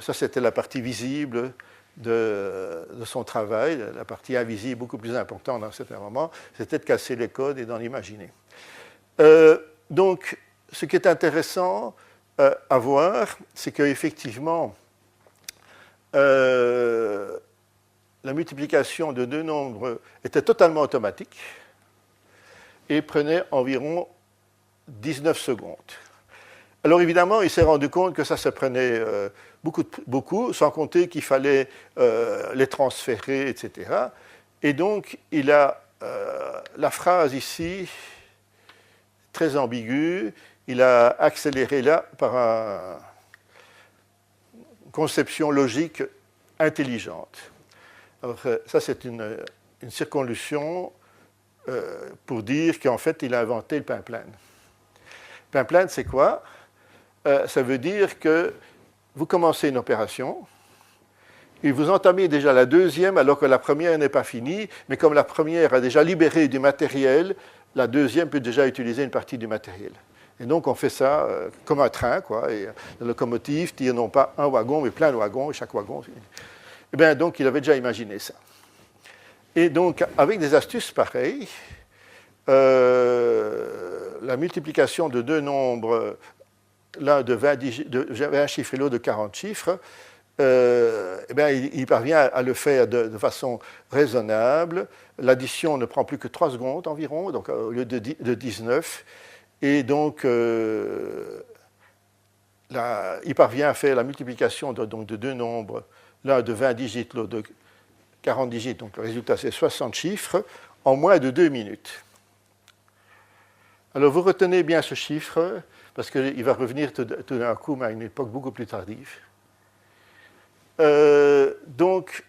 ça, c'était la partie visible de son travail. La partie invisible, beaucoup plus importante dans certains moments, c'était de casser les codes et d'en imaginer. Donc, ce qui est intéressant à voir, c'est qu'effectivement, la multiplication de deux nombres était totalement automatique et prenait environ 19 secondes. Alors évidemment, il s'est rendu compte que ça se prenait beaucoup, sans compter qu'il fallait les transférer, etc. Et donc, il a la phrase ici, très ambiguë, il a accéléré là par une conception logique intelligente. Alors, ça, c'est une circonlocution pour dire qu'en fait, il a inventé le pipeline. Le pipeline, c'est quoi? Ça veut dire que vous commencez une opération et vous entamez déjà la deuxième alors que la première n'est pas finie, mais comme la première a déjà libéré du matériel, la deuxième peut déjà utiliser une partie du matériel. Et donc, on fait ça comme un train, quoi. Et la locomotive tire non pas un wagon, mais plein de wagons, et chaque wagon... Eh bien, donc, il avait déjà imaginé ça. Et donc, avec des astuces pareilles, la multiplication de deux nombres, l'un de 20 chiffres et l'autre de 40 chiffres, eh bien, il parvient à le faire de façon raisonnable. L'addition ne prend plus que 3 secondes environ, donc au lieu de 19. Et donc, il parvient à faire la multiplication de deux nombres, l'un de 20 digits, l'autre de 40 digits, donc le résultat c'est 60 chiffres, en moins de 2 minutes. Alors vous retenez bien ce chiffre, parce qu'il va revenir tout d'un coup, mais à une époque beaucoup plus tardive. Donc,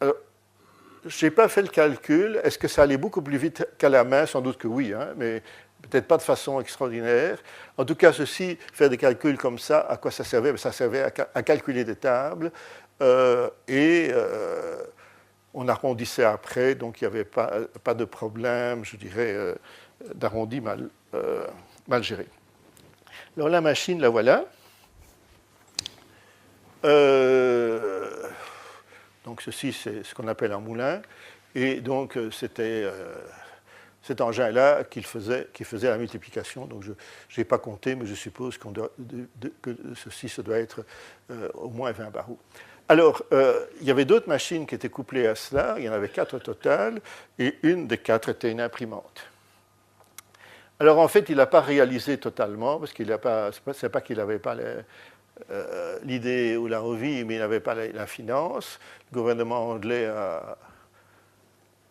je n'ai pas fait le calcul. Est-ce que ça allait beaucoup plus vite qu'à la main? Sans doute que oui, hein, mais peut-être pas de façon extraordinaire. En tout cas, faire des calculs comme ça, à quoi ça servait? Ça servait à calculer des tables et on arrondissait après, donc il n'y avait pas de problème, je dirais, d'arrondi mal géré. Alors la machine, la voilà. Donc ceci, c'est ce qu'on appelle un moulin. Et donc c'était cet engin-là qui faisait la multiplication. Donc je n'ai pas compté, mais je suppose que ceci, ça doit être au moins 20 barreaux. Alors, il y avait d'autres machines qui étaient couplées à cela. Il y en avait 4 au total. Et une des 4 était une imprimante. Alors en fait, il n'a pas réalisé totalement, parce qu'il n'a pas, c'est pas qu'il n'avait pas l'idée ou la envie, mais il n'avait pas la finance. Le gouvernement anglais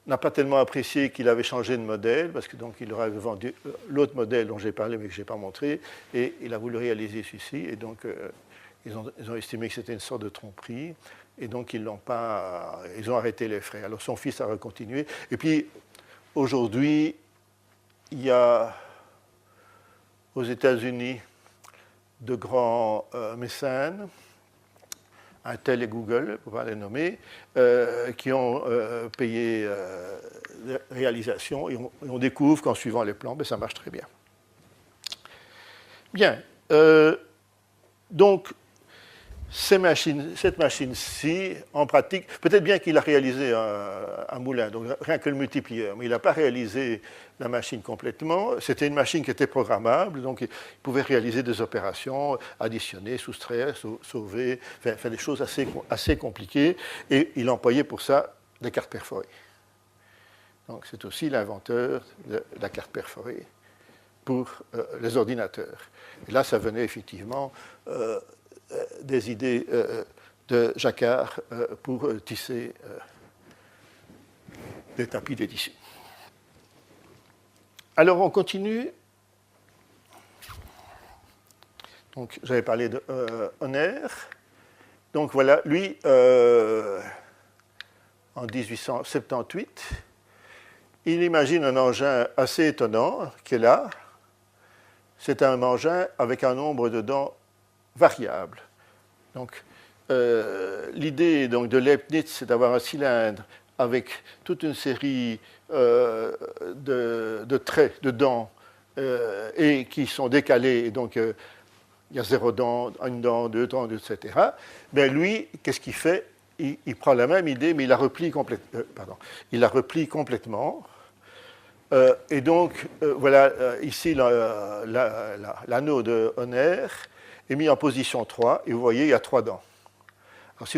n'a pas tellement apprécié qu'il avait changé de modèle, parce que donc il leur avait vendu l'autre modèle dont j'ai parlé mais que je n'ai pas montré, et il a voulu réaliser celui-ci, et donc ils ont estimé que c'était une sorte de tromperie, et donc ils ont arrêté les frais. Alors son fils a recontinué, et puis aujourd'hui, il y a aux États-Unis de grands mécènes, Intel et Google, pour ne pas les nommer, qui ont payé la réalisation et on découvre qu'en suivant les plans, ça marche très bien. Bien. Donc, cette machine-ci, en pratique, peut-être bien qu'il a réalisé un moulin, donc rien que le multiplieur, mais il n'a pas réalisé la machine complètement. C'était une machine qui était programmable, donc il pouvait réaliser des opérations, additionner, soustraire, sauver, faire des choses assez compliquées, et il employait pour ça des cartes perforées. Donc c'est aussi l'inventeur de la carte perforée pour les ordinateurs. Et là, ça venait effectivement des idées de Jacquard pour tisser des tapis d'édition. Alors, on continue. Donc, j'avais parlé de Honner. Donc, voilà, lui, en 1878, il imagine un engin assez étonnant qui est là. C'est un engin avec un nombre de dents variable. Donc, l'idée donc, de Leibniz, c'est d'avoir un cylindre avec toute une série de traits, de dents, et qui sont décalés, et donc il y a 0 dent, 1 dent, 2 dents, etc. Ben lui, qu'est-ce qu'il fait? Il prend la même idée, mais il la replie, il la replie complètement. Et donc, voilà, ici, l'anneau de Honner est mis en position 3, et vous voyez, il y a 3 dents. Alors, si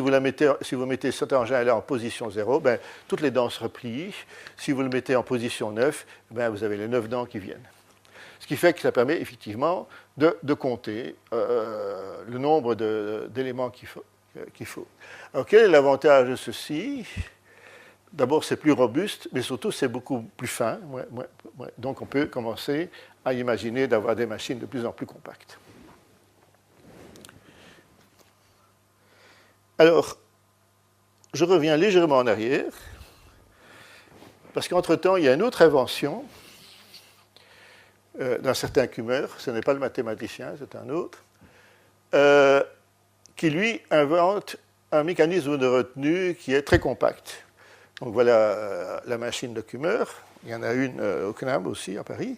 vous mettez cet engin-là en position 0, ben, toutes les dents se replient. Si vous le mettez en position 9, ben, vous avez les 9 dents qui viennent. Ce qui fait que ça permet effectivement de compter le nombre d'éléments qu'il faut. Alors, quel est l'avantage de ceci? D'abord, c'est plus robuste, mais surtout, c'est beaucoup plus fin. Donc, on peut commencer à imaginer d'avoir des machines de plus en plus compactes. Alors, je reviens légèrement en arrière, parce qu'entre-temps, il y a une autre invention d'un certain Kummer, ce n'est pas le mathématicien, c'est un autre, qui lui invente un mécanisme de retenue qui est très compact. Donc voilà la machine de Kummer, il y en a une au CNAM aussi, à Paris.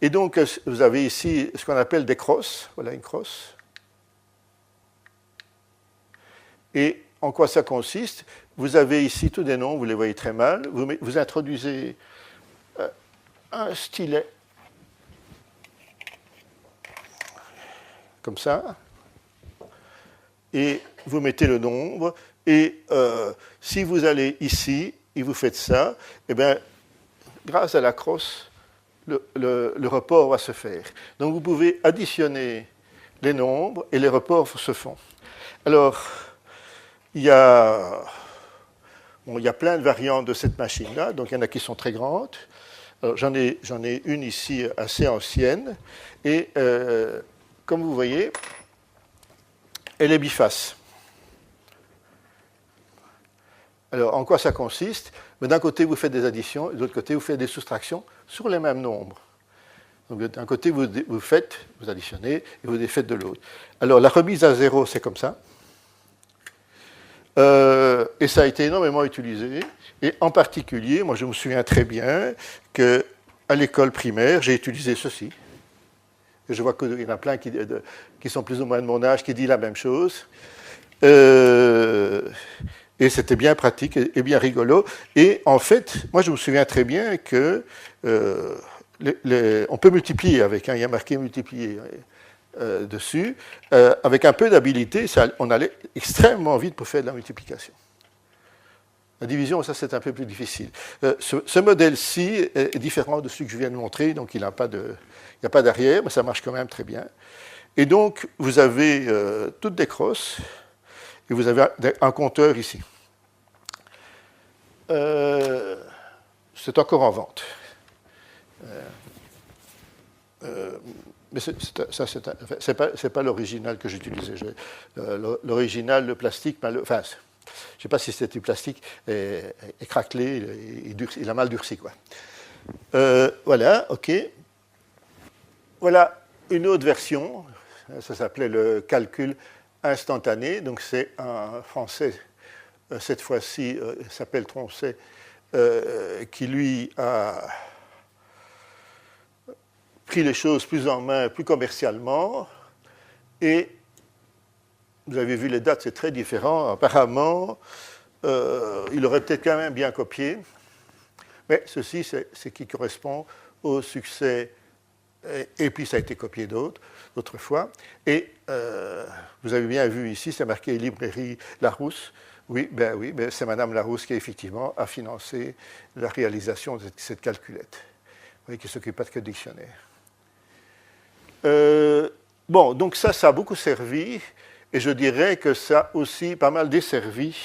Et donc vous avez ici ce qu'on appelle des crosses, voilà une crosse. Et en quoi ça consiste? Vous avez ici tous des noms, vous les voyez très mal, vous introduisez un stylet comme ça, et vous mettez le nombre, et si vous allez ici, et vous faites ça, eh bien, grâce à la crosse, le report va se faire. Donc vous pouvez additionner les nombres, et les reports se font. Alors, il y a plein de variantes de cette machine-là, donc il y en a qui sont très grandes. J'en ai une ici assez ancienne, et comme vous voyez, elle est biface. Alors, en quoi ça consiste? D'un côté, vous faites des additions, et de l'autre côté, vous faites des soustractions sur les mêmes nombres. Donc, d'un côté, vous additionnez, et vous défaites de l'autre. Alors, la remise à zéro, c'est comme ça. Et ça a été énormément utilisé. Et en particulier, moi, je me souviens très bien qu'à l'école primaire, j'ai utilisé ceci. Et je vois qu'il y en a plein qui sont plus ou moins de mon âge qui disent la même chose. Et c'était bien pratique et bien rigolo. Et en fait, moi, je me souviens très bien que on peut multiplier avec, il y a marqué multiplier dessus. Avec un peu d'habilité, on allait extrêmement vite pour faire de la multiplication. La division, ça, c'est un peu plus difficile. Ce modèle-ci est différent de celui que je viens de montrer, donc il n'y a pas d'arrière, mais ça marche quand même très bien. Et donc, vous avez toutes des crosses, et vous avez un compteur ici. C'est encore en vente. Mais c'est pas l'original que j'utilisais. L'original, le plastique, enfin, je ne sais pas si c'était du plastique, est craquelé, il a mal durci, quoi. Voilà, OK. Voilà une autre version, ça s'appelait le calcul instantané, donc c'est un Français, cette fois-ci, s'appelle Tronchet, qui lui a pris les choses plus en main, plus commercialement, et vous avez vu les dates, c'est très différent. Apparemment, il aurait peut-être quand même bien copié, mais ceci, c'est ce qui correspond au succès, et puis ça a été copié d'autres fois. Et vous avez bien vu ici, c'est marqué Librairie Larousse. Oui, c'est Madame Larousse qui, effectivement, a financé la réalisation de cette calculette, qui ne s'occupe pas de que de dictionnaire. Bon, donc ça a beaucoup servi, et je dirais que ça a aussi pas mal desservi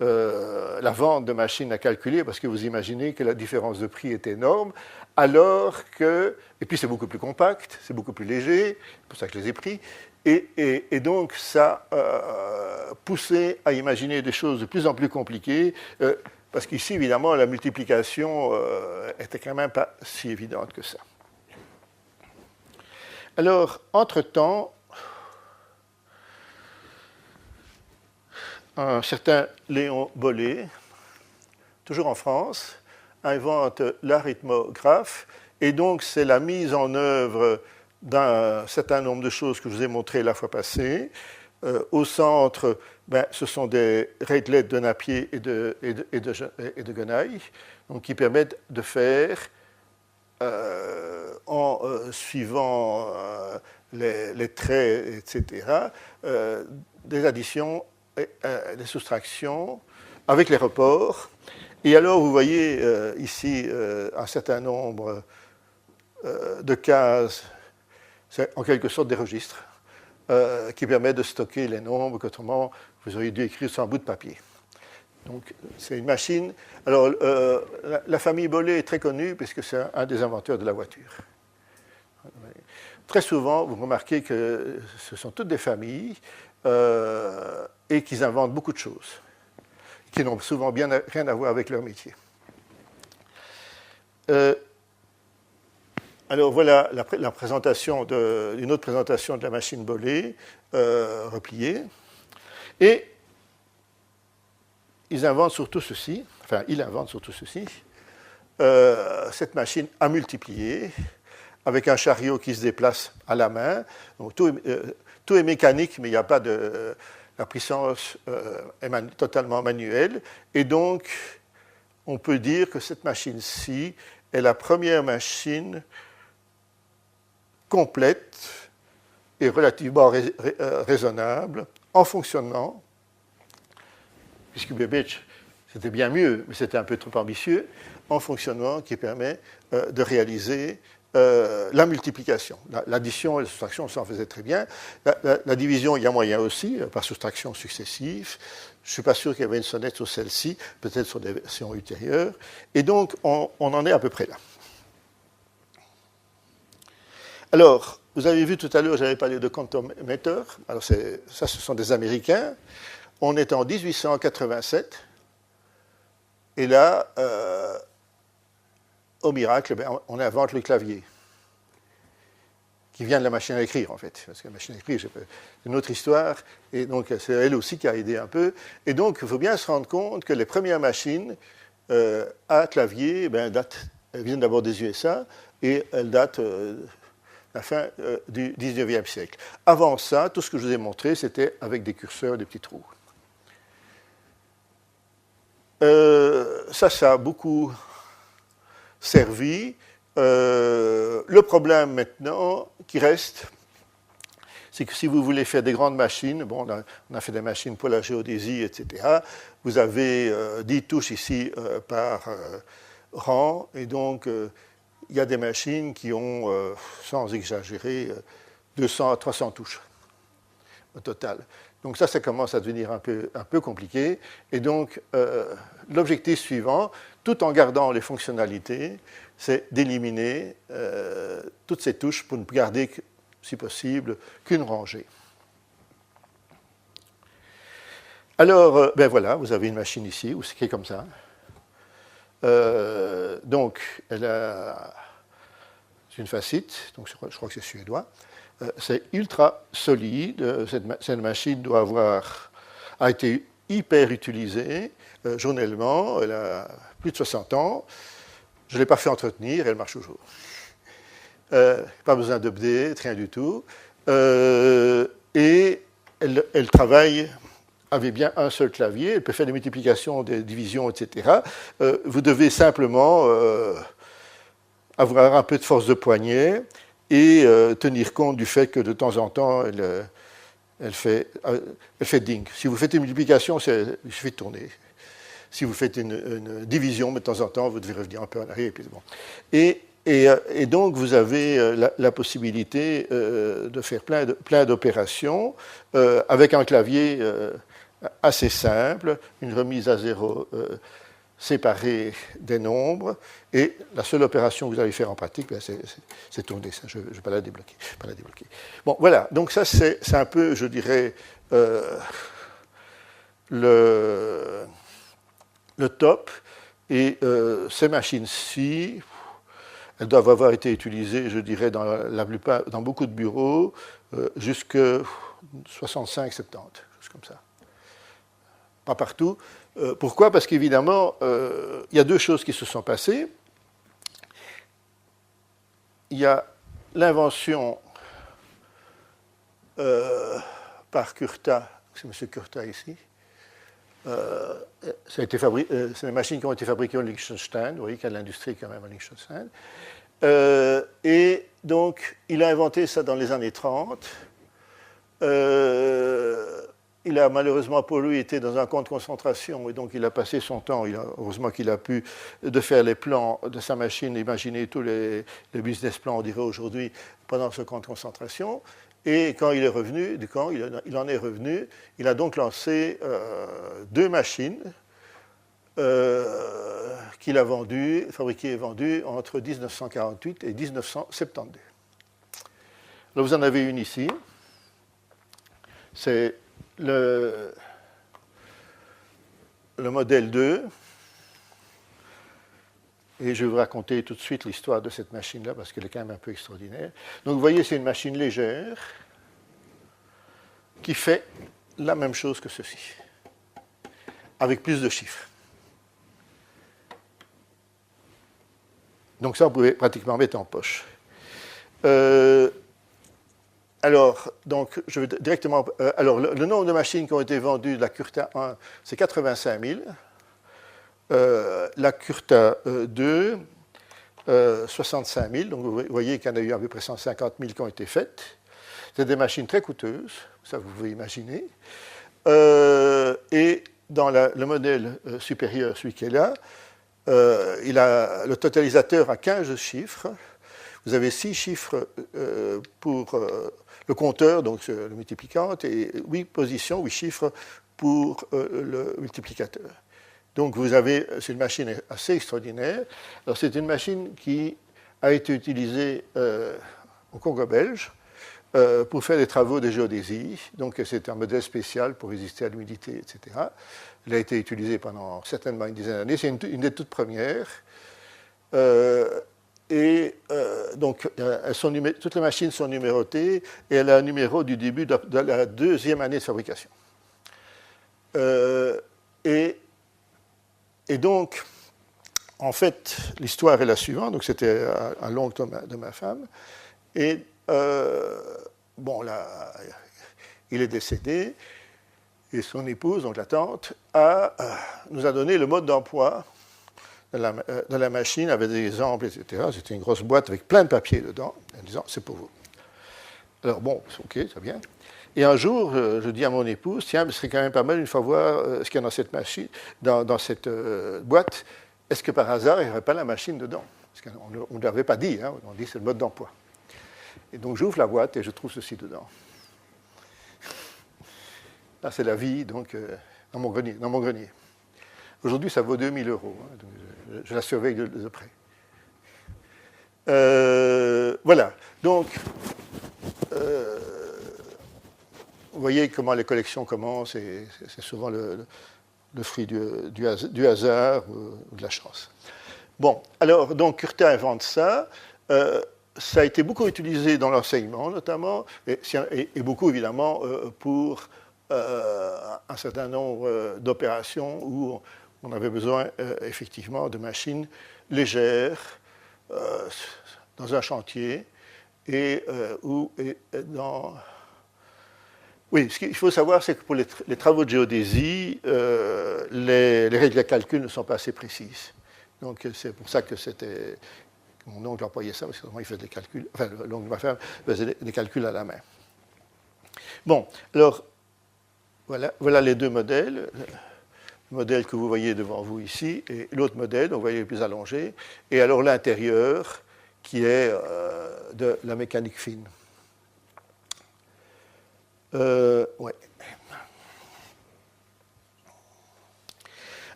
la vente de machines à calculer, parce que vous imaginez que la différence de prix est énorme, alors que, et puis c'est beaucoup plus compact, c'est beaucoup plus léger, c'est pour ça que je les ai pris, et donc ça a poussé à imaginer des choses de plus en plus compliquées, parce qu'ici, évidemment, la multiplication était quand même pas si évidente que ça. Alors, entre-temps, un certain Léon Bollée, toujours en France, invente l'arithmographe, et donc c'est la mise en œuvre d'un certain nombre de choses que je vous ai montrées la fois passée. Au centre, ce sont des réglettes de Napier et de Gonaille, donc qui permettent de faire, en suivant les traits, etc., des additions et des soustractions avec les reports. Et alors, vous voyez ici un certain nombre de cases, c'est en quelque sorte des registres, qui permettent de stocker les nombres qu'autrement vous auriez dû écrire sur un bout de papier. Donc, c'est une machine. Alors, la famille Bollée est très connue puisque c'est un des inventeurs de la voiture. Très souvent, vous remarquez que ce sont toutes des familles et qu'ils inventent beaucoup de choses, qui n'ont souvent rien à voir avec leur métier. Alors voilà la présentation une autre présentation de la machine Bollée repliée. Et il invente surtout ceci, cette machine à multiplier, avec un chariot qui se déplace à la main. Donc, tout est mécanique, mais il n'y a pas de... La puissance est totalement manuelle. Et donc, on peut dire que cette machine-ci est la première machine complète et relativement raisonnable en fonctionnement, puisque Babbage, c'était bien mieux, mais c'était un peu trop ambitieux, en fonctionnement qui permet de réaliser la multiplication. L'addition et la soustraction, ça en faisait très bien. La division, il y a moyen aussi, par soustraction successive. Je ne suis pas sûr qu'il y avait une sonnette sur celle-ci, peut-être sur des versions ultérieures. Et donc, on en est à peu près là. Alors, vous avez vu tout à l'heure, j'avais parlé de quantum meter. Alors, ça, ce sont des Américains. On est en 1887. Et là, au miracle, on invente le clavier, qui vient de la machine à écrire, en fait. Parce que la machine à écrire, c'est une autre histoire. Et donc, c'est elle aussi qui a aidé un peu. Et donc, il faut bien se rendre compte que les premières machines à clavier, elles viennent d'abord des USA, et elles datent la fin du 19e siècle. Avant ça, tout ce que je vous ai montré, c'était avec des curseurs, des petits trous. Ça a beaucoup servi. Le problème maintenant qui reste, c'est que si vous voulez faire des grandes machines, bon, on a fait des machines pour la géodésie, etc., vous avez 10 touches ici par rang, et donc il y a des machines qui ont, sans exagérer, 200 à 300 touches au total. Donc ça commence à devenir un peu compliqué. Et donc, l'objectif suivant, tout en gardant les fonctionnalités, c'est d'éliminer toutes ces touches pour ne garder, si possible, qu'une rangée. Alors, voilà, vous avez une machine ici, où c'est écrit comme ça. Donc, c'est une facite, donc je crois que c'est suédois. C'est ultra solide. Cette machine a été hyper utilisée journellement. Elle a plus de 60 ans. Je ne l'ai pas fait entretenir, elle marche toujours. Pas besoin d'update, rien du tout. Et elle travaille avec bien un seul clavier. Elle peut faire des multiplications, des divisions, etc. Vous devez simplement avoir un peu de force de poignet et tenir compte du fait que de temps en temps, elle fait ding. Si vous faites une multiplication, il suffit de tourner. Si vous faites une division, de temps en temps, vous devez revenir un peu en arrière. Et, puis bon. Et donc, vous avez la possibilité de faire plein d'opérations avec un clavier assez simple, une remise à zéro séparée des nombres, et la seule opération que vous allez faire en pratique, c'est tourner ça. Je ne vais pas la débloquer. Bon, voilà. Donc ça, c'est un peu, je dirais, le top. Et ces machines-ci, elles doivent avoir été utilisées, je dirais, dans beaucoup de bureaux, jusqu'à 65-70, juste comme ça. pas partout. Pourquoi? Parce qu'évidemment, il y a deux choses qui se sont passées. Il y a l'invention par Curta, c'est M. Curta ici. C'est des machines qui ont été fabriquées au Liechtenstein. Vous voyez qu'il y a de l'industrie quand même au Liechtenstein. Et donc, il a inventé ça dans les années 30. Il a malheureusement pour lui été dans un camp de concentration et donc il a passé son temps, heureusement qu'il a pu, de faire les plans de sa machine, imaginer tous les business plans, on dirait aujourd'hui, pendant ce camp de concentration. Et quand il est revenu du camp, il en est revenu, il a donc lancé deux machines qu'il a vendues, fabriquées et vendues entre 1948 et 1972. Alors vous en avez une ici. C'est le modèle 2. Et je vais vous raconter tout de suite l'histoire de cette machine-là, parce qu'elle est quand même un peu extraordinaire. Donc vous voyez, c'est une machine légère qui fait la même chose que ceci, avec plus de chiffres. Donc ça, vous pouvez pratiquement mettre en poche. Alors, donc, je vais directement. Alors, le nombre de machines qui ont été vendues de la Curta 1, c'est 85 000. La Curta 2, 65 000. Donc, vous voyez qu'il y en a eu à peu près 150 000 qui ont été faites. C'est des machines très coûteuses, ça vous pouvez imaginer. Et dans le modèle supérieur, celui qui est là, le totalisateur a 15 chiffres. Vous avez 6 chiffres pour le compteur, donc le multiplicand, et 8 positions, 8 chiffres pour le multiplicateur. Donc c'est une machine assez extraordinaire. Alors c'est une machine qui a été utilisée au Congo belge pour faire des travaux de géodésie. Donc c'est un modèle spécial pour résister à l'humidité, etc. Elle a été utilisée pendant certainement une dizaine d'années. C'est une des toutes premières. Donc, toutes les machines sont numérotées et elle a un numéro du début de la deuxième année de fabrication. Et donc, en fait, l'histoire est la suivante. Donc, c'était un l'oncle de ma femme. Et bon, là, il est décédé. Et son épouse, donc la tante, nous a donné le mode d'emploi de la machine avec des exemples, etc. C'était une grosse boîte avec plein de papier dedans, en disant c'est pour vous. Alors bon, ok, c'est bien. Et un jour, je dis à mon épouse, tiens, ce serait quand même pas mal une fois voir ce qu'il y a dans cette machine, dans cette boîte. Est-ce que par hasard, il n'y aurait pas la machine dedans? Parce qu'on ne l'avait pas dit, hein, on dit c'est le mode d'emploi. Et donc j'ouvre la boîte et je trouve ceci dedans. Là, c'est la vie, donc, dans mon grenier. Aujourd'hui, ça vaut 2 000 €. Hein, donc je la surveille de près. Voilà. Donc, vous voyez comment les collections commencent, et c'est souvent le fruit du hasard ou de la chance. Bon, alors, donc, Curta invente ça. Ça a été beaucoup utilisé dans l'enseignement, notamment, et beaucoup, évidemment, pour un certain nombre d'opérations où on avait besoin effectivement de machines légères dans un chantier et dans... Oui, ce qu'il faut savoir, c'est que pour les travaux de géodésie, les règles de calcul ne sont pas assez précises. Donc c'est pour ça que c'était... Mon oncle employait ça, parce que il faisait des calculs, enfin l'oncle de ma femme faisait des calculs à la main. Bon, alors, voilà les deux modèles. Le modèle que vous voyez devant vous ici, et l'autre modèle, donc vous voyez, plus allongé, et alors l'intérieur, qui est de la mécanique fine. Ouais.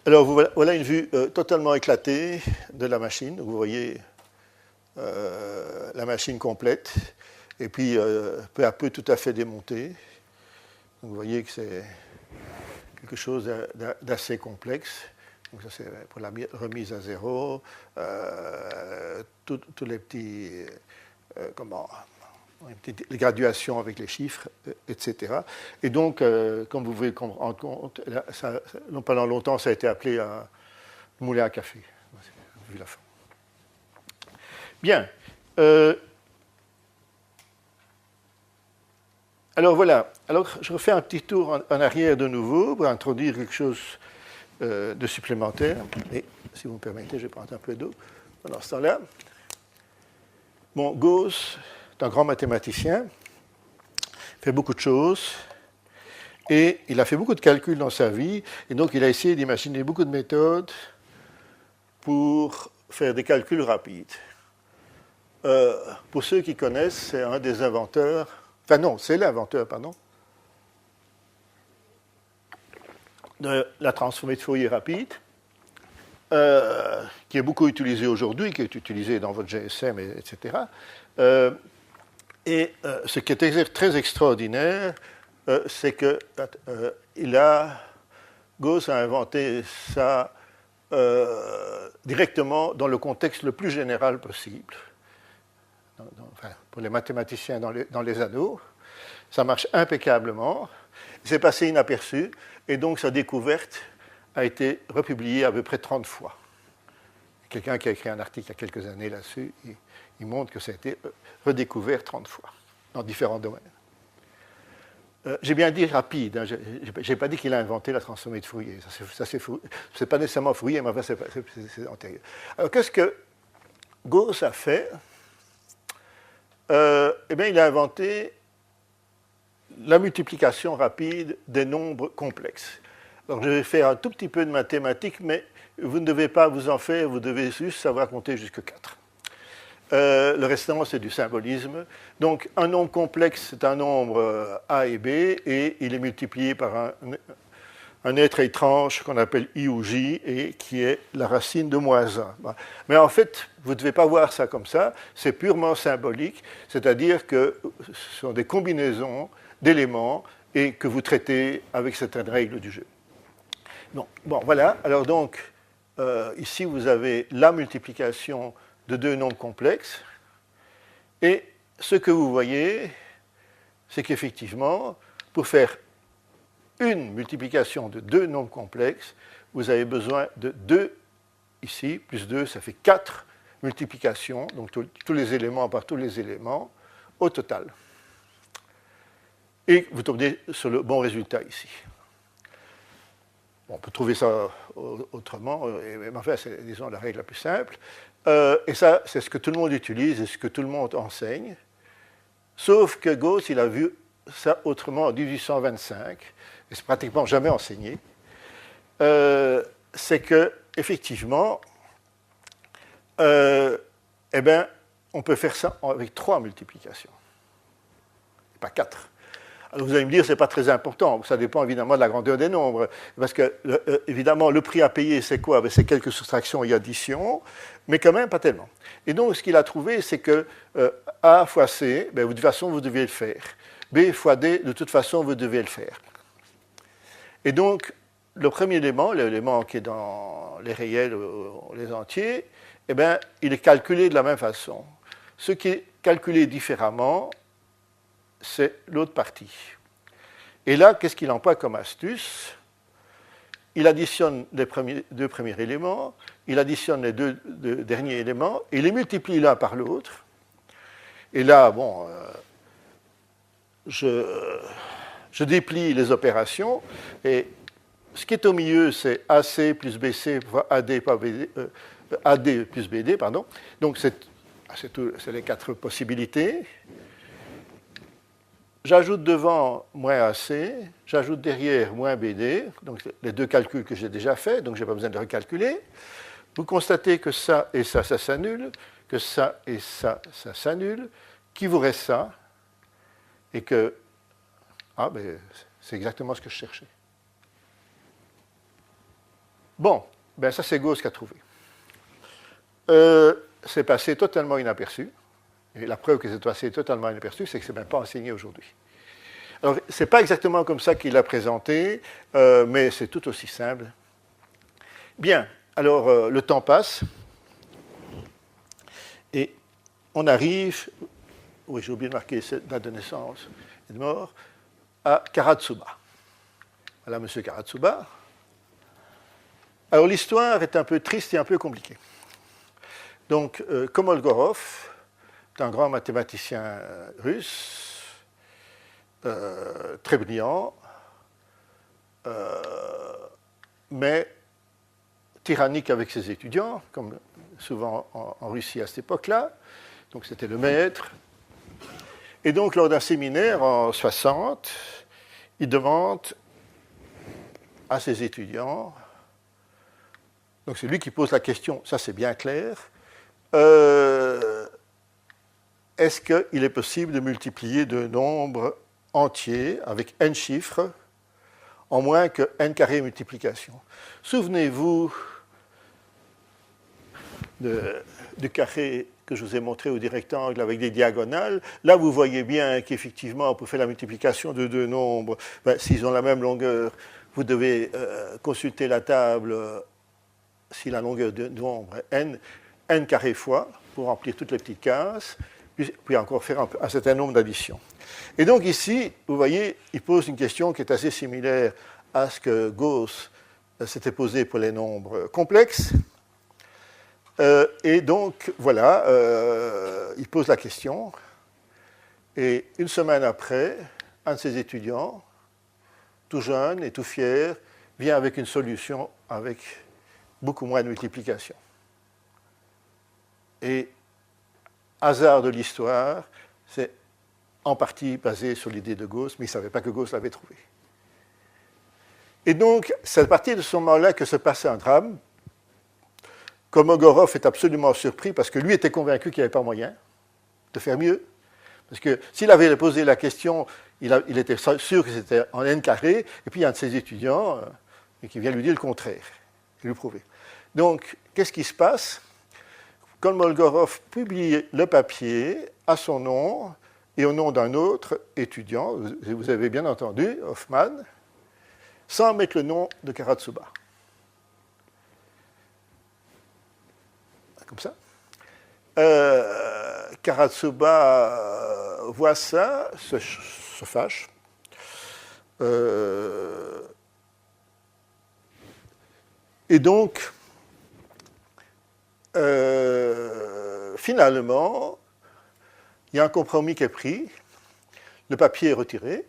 Alors voilà une vue totalement éclatée de la machine. Donc, vous voyez la machine complète, et puis peu à peu tout à fait démontée. Donc, vous voyez que c'est quelque chose d'assez complexe. Donc ça, c'est pour la remise à zéro, tous les petits les graduations avec les chiffres, etc. Et donc, comme vous pouvez rendre compte, pendant longtemps, ça a été appelé un moulin à café, vu la forme. Bien. Alors voilà, alors je refais un petit tour en arrière de nouveau pour introduire quelque chose de supplémentaire. Et si vous me permettez, je vais prendre un peu d'eau pendant ce temps-là. Bon, Gauss est un grand mathématicien, fait beaucoup de choses, et il a fait beaucoup de calculs dans sa vie, et donc il a essayé d'imaginer beaucoup de méthodes pour faire des calculs rapides. Pour ceux qui connaissent, c'est un des inventeurs, enfin non, c'est l'inventeur, pardon, de la transformée de Fourier rapide, qui est beaucoup utilisée aujourd'hui, qui est utilisée dans votre GSM, etc. Et ce qui est très extraordinaire, c'est que Gauss a inventé ça directement dans le contexte le plus général possible. Enfin, pour les mathématiciens dans les anneaux, ça marche impeccablement. C'est passé inaperçu, et donc sa découverte a été republiée à peu près 30 fois. Quelqu'un qui a écrit un article il y a quelques années là-dessus, il montre que ça a été redécouvert 30 fois, dans différents domaines. J'ai bien dit rapide, hein, je n'ai pas dit qu'il a inventé la transformée de Fourier. C'est pas nécessairement Fourier, mais enfin, c'est antérieur. Alors, qu'est-ce que Gauss a fait? Eh bien, il a inventé la multiplication rapide des nombres complexes. Alors, je vais faire un tout petit peu de mathématiques, mais vous ne devez pas vous en faire, vous devez juste savoir compter jusqu'à 4. Le restant, c'est du symbolisme. Donc, un nombre complexe, c'est un nombre A et B, et il est multiplié par un être étrange qu'on appelle I ou J, et qui est la racine de -1. Mais en fait, vous ne devez pas voir ça comme ça, c'est purement symbolique, c'est-à-dire que ce sont des combinaisons d'éléments et que vous traitez avec certaines règles du jeu. Bon, voilà. Alors donc, ici, vous avez la multiplication de deux nombres complexes. Et ce que vous voyez, c'est qu'effectivement, pour faire une multiplication de deux nombres complexes, vous avez besoin de 2, ici, plus 2, ça fait 4 multiplications, donc tous les éléments par tous les éléments, au total. Et vous tombez sur le bon résultat ici. Bon, on peut trouver ça autrement, mais enfin, c'est, disons, la règle la plus simple. Et ça, c'est ce que tout le monde utilise et ce que tout le monde enseigne. Sauf que Gauss, il a vu ça autrement en 1825, et c'est pratiquement jamais enseigné. C'est que, effectivement, eh ben, on peut faire ça avec 3 multiplications, pas 4. Alors vous allez me dire, ce n'est pas très important, ça dépend évidemment de la grandeur des nombres, parce que, évidemment, le prix à payer, c'est quoi? C'est quelques soustractions et additions, mais quand même pas tellement. Et donc, ce qu'il a trouvé, c'est que A fois C, ben, de toute façon, vous devez le faire. B fois D, de toute façon, vous devez le faire. Et donc, le premier élément, l'élément qui est dans les réels ou les entiers, eh bien, il est calculé de la même façon. Ce qui est calculé différemment, c'est l'autre partie. Et là, qu'est-ce qu'il emploie comme astuce? Il additionne les deux premiers éléments, il additionne les deux derniers éléments, et il les multiplie l'un par l'autre. Et là, bon, je déplie les opérations, et ce qui est au milieu, c'est AC plus BC fois AD, AD plus BD, pardon. Donc, c'est les 4 possibilités. J'ajoute devant moins AC, j'ajoute derrière moins BD, donc les 2 calculs que j'ai déjà faits, donc je n'ai pas besoin de recalculer. Vous constatez que ça et ça s'annule, que ça et ça s'annule, qu'il vous reste ça, et que, ben, c'est exactement ce que je cherchais. Bon, ben ça c'est Gauss qui a trouvé. C'est passé totalement inaperçu. Et la preuve que c'est passé totalement inaperçu, c'est que ce n'est même pas enseigné aujourd'hui. Alors, ce n'est pas exactement comme ça qu'il l'a présenté, mais c'est tout aussi simple. Bien, alors le temps passe, et on arrive oui, j'ai oublié de marquer date de naissance et de mort, à Karatsuba. Voilà M. Karatsuba. Alors l'histoire est un peu triste et un peu compliquée. Donc, Kolmogorov est un grand mathématicien russe, très brillant, mais tyrannique avec ses étudiants, comme souvent en Russie à cette époque-là. Donc c'était le maître. Et donc lors d'un séminaire en 60, il demande à ses étudiants, donc c'est lui qui pose la question, ça c'est bien clair, est-ce qu'il est possible de multiplier deux nombres entiers avec n chiffres en moins que n carré multiplication? Souvenez-vous du carré que je vous ai montré au rectangle avec des diagonales. Là, vous voyez bien qu'effectivement, pour faire la multiplication de deux nombres, s'ils ont la même longueur, vous devez consulter la table si la longueur de nombre est n carré fois, pour remplir toutes les petites cases, puis encore faire un certain nombre d'additions. Et donc ici, vous voyez, il pose une question qui est assez similaire à ce que Gauss s'était posé pour les nombres complexes. Et donc, voilà, il pose la question. Et une semaine après, un de ses étudiants, tout jeune et tout fier, vient avec une solution avec beaucoup moins de multiplication. Et, hasard de l'histoire, c'est en partie basé sur l'idée de Gauss, mais il ne savait pas que Gauss l'avait trouvé. Et donc, c'est à partir de ce moment-là que se passe un drame. Kolmogorov est absolument surpris parce que lui était convaincu qu'il n'y avait pas moyen de faire mieux. Parce que s'il avait posé la question, il était sûr que c'était en n carré, et puis il y a un de ses étudiants qui vient lui dire le contraire, et lui prouver. Donc, qu'est-ce qui se passe? Kolmogorov publie le papier à son nom et au nom d'un autre étudiant, vous avez bien entendu, Hoffman, sans mettre le nom de Karatsuba. Comme ça. Karatsuba voit ça, se fâche. Et donc, finalement, il y a un compromis qui est pris, le papier est retiré.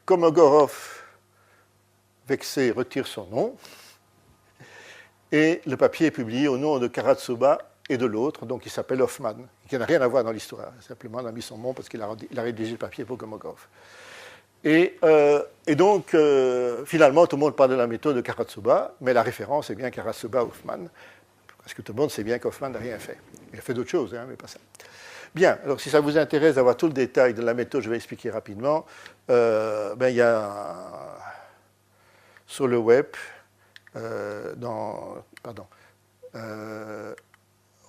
Kolmogorov, vexé, retire son nom. Et le papier est publié au nom de Karatsuba et de l'autre, donc il s'appelle Hoffman, qui n'a rien à voir dans l'histoire. Simplement, on a mis son nom parce qu'il a rédigé le papier pour Kolmogorov. Et donc, finalement, tout le monde parle de la méthode de Karatsuba, mais la référence est bien Karatsuba-Hoffman, parce que tout le monde sait bien qu'Hoffman n'a rien fait. Il a fait d'autres choses, mais pas ça. Bien, alors si ça vous intéresse d'avoir tout le détail de la méthode, je vais expliquer rapidement. Il y a sur le web,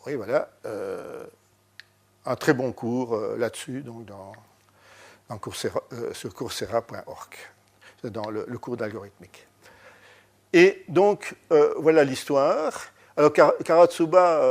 oui, voilà, un très bon cours là-dessus, donc sur coursera.org. C'est dans le cours d'algorithmique. Et donc, voilà l'histoire. Alors, Karatsuba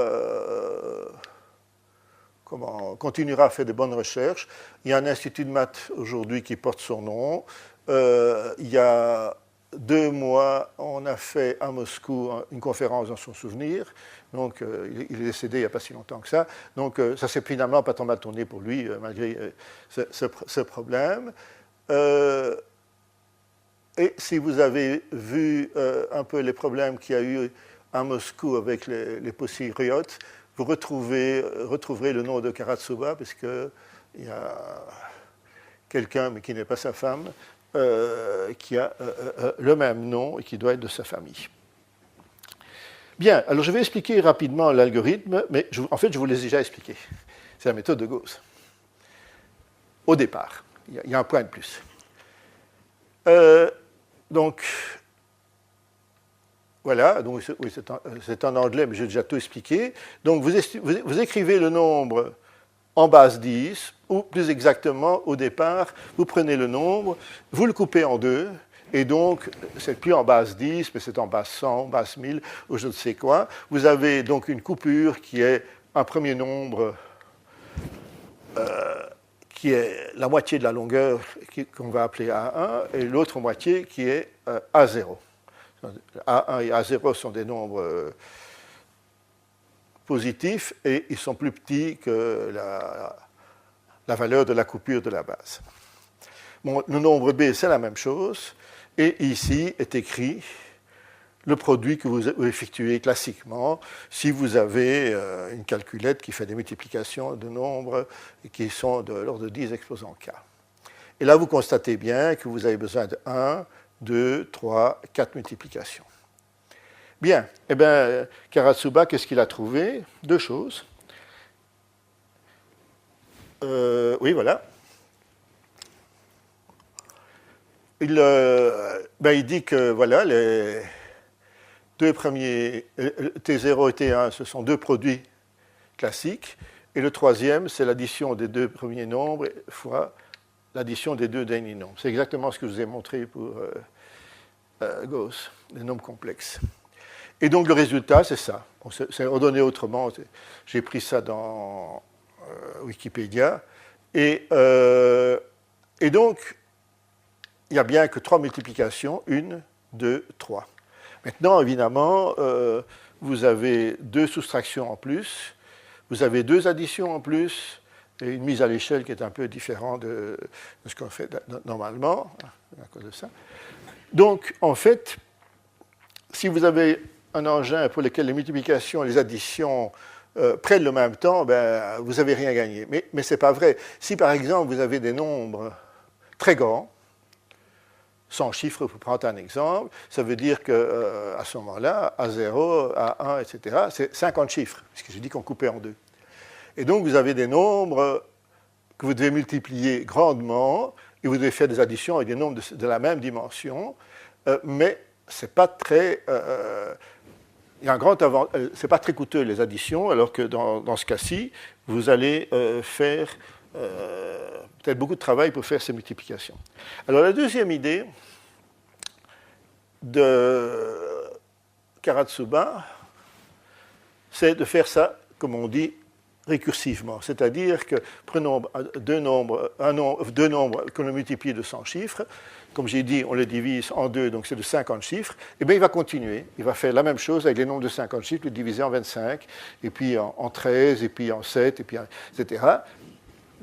continuera à faire de bonnes recherches. Il y a un institut de maths aujourd'hui qui porte son nom. Il y a 2 mois, on a fait à Moscou une conférence dans son souvenir. Donc, il est décédé il n'y a pas si longtemps que ça. Donc, ça s'est finalement pas trop mal tourné pour lui, malgré ce problème. Et si vous avez vu un peu les problèmes qu'il y a eu à Moscou avec les polyryiotes, vous retrouverez le nom de Karatsuba, parce qu'il y a quelqu'un, mais qui n'est pas sa femme, qui a le même nom et qui doit être de sa famille. Bien, alors je vais expliquer rapidement l'algorithme, mais en fait je vous l'ai déjà expliqué. C'est la méthode de Gauss. Au départ, il y a un point de plus. Donc, voilà, donc, oui, c'est en anglais, mais j'ai déjà tout expliqué. Donc vous écrivez le nombre en base 10, ou plus exactement, au départ, vous prenez le nombre, vous le coupez en 2, et donc, c'est plus en base 10, mais c'est en base 100, base 1000, ou je ne sais quoi. Vous avez donc une coupure qui est un premier nombre qui est la moitié de la longueur qu'on va appeler A1 et l'autre moitié qui est A0. A1 et A0 sont des nombres positifs et ils sont plus petits que la valeur de la coupure de la base. Bon, le nombre B, c'est la même chose. Et ici est écrit le produit que vous effectuez classiquement si vous avez une calculette qui fait des multiplications de nombres qui sont de l'ordre de 10 exposant k. Et là, vous constatez bien que vous avez besoin de 1, 2, 3, 4 multiplications. Bien, eh bien, Karatsuba, qu'est-ce qu'il a trouvé? Deux choses. Oui, voilà. Il dit que voilà, les deux premiers, T0 et T1, ce sont deux produits classiques, et le troisième, c'est l'addition des deux premiers nombres fois l'addition des deux derniers nombres. C'est exactement ce que je vous ai montré pour Gauss, les nombres complexes. Et donc le résultat, c'est ça. Bon, c'est redonné autrement, j'ai pris ça dans Wikipédia, et donc, il n'y a bien que 3 multiplications, 1, 2, 3. Maintenant, évidemment, vous avez 2 soustractions en plus, vous avez 2 additions en plus, et une mise à l'échelle qui est un peu différente de ce qu'on fait normalement, à cause de ça. Donc, en fait, si vous avez un engin pour lequel les multiplications et les additions prennent le même temps, ben, vous n'avez rien gagné. Mais ce n'est pas vrai. Si, par exemple, vous avez des nombres très grands, 100 chiffres, pour prendre un exemple, ça veut dire qu'à ce moment-là, A0, A1, etc., c'est 50 chiffres, puisque j'ai dit qu'on coupait en deux. Et donc, vous avez des nombres que vous devez multiplier grandement, et vous devez faire des additions avec des nombres de la même dimension, mais c'est pas très... il y a un grand avantage, c'est pas très coûteux, les additions, alors que dans ce cas-ci, vous allez faire... peut-être beaucoup de travail pour faire ces multiplications. Alors la deuxième idée de Karatsuba, c'est de faire ça, comme on dit, récursivement. C'est-à-dire que prenons deux nombres que l'on multiplie de 100 chiffres, comme j'ai dit, on les divise en deux, donc c'est de 50 chiffres, et bien il va continuer, il va faire la même chose avec les nombres de 50 chiffres, le diviser en 25, et puis en 13, et puis en 7, et puis etc.,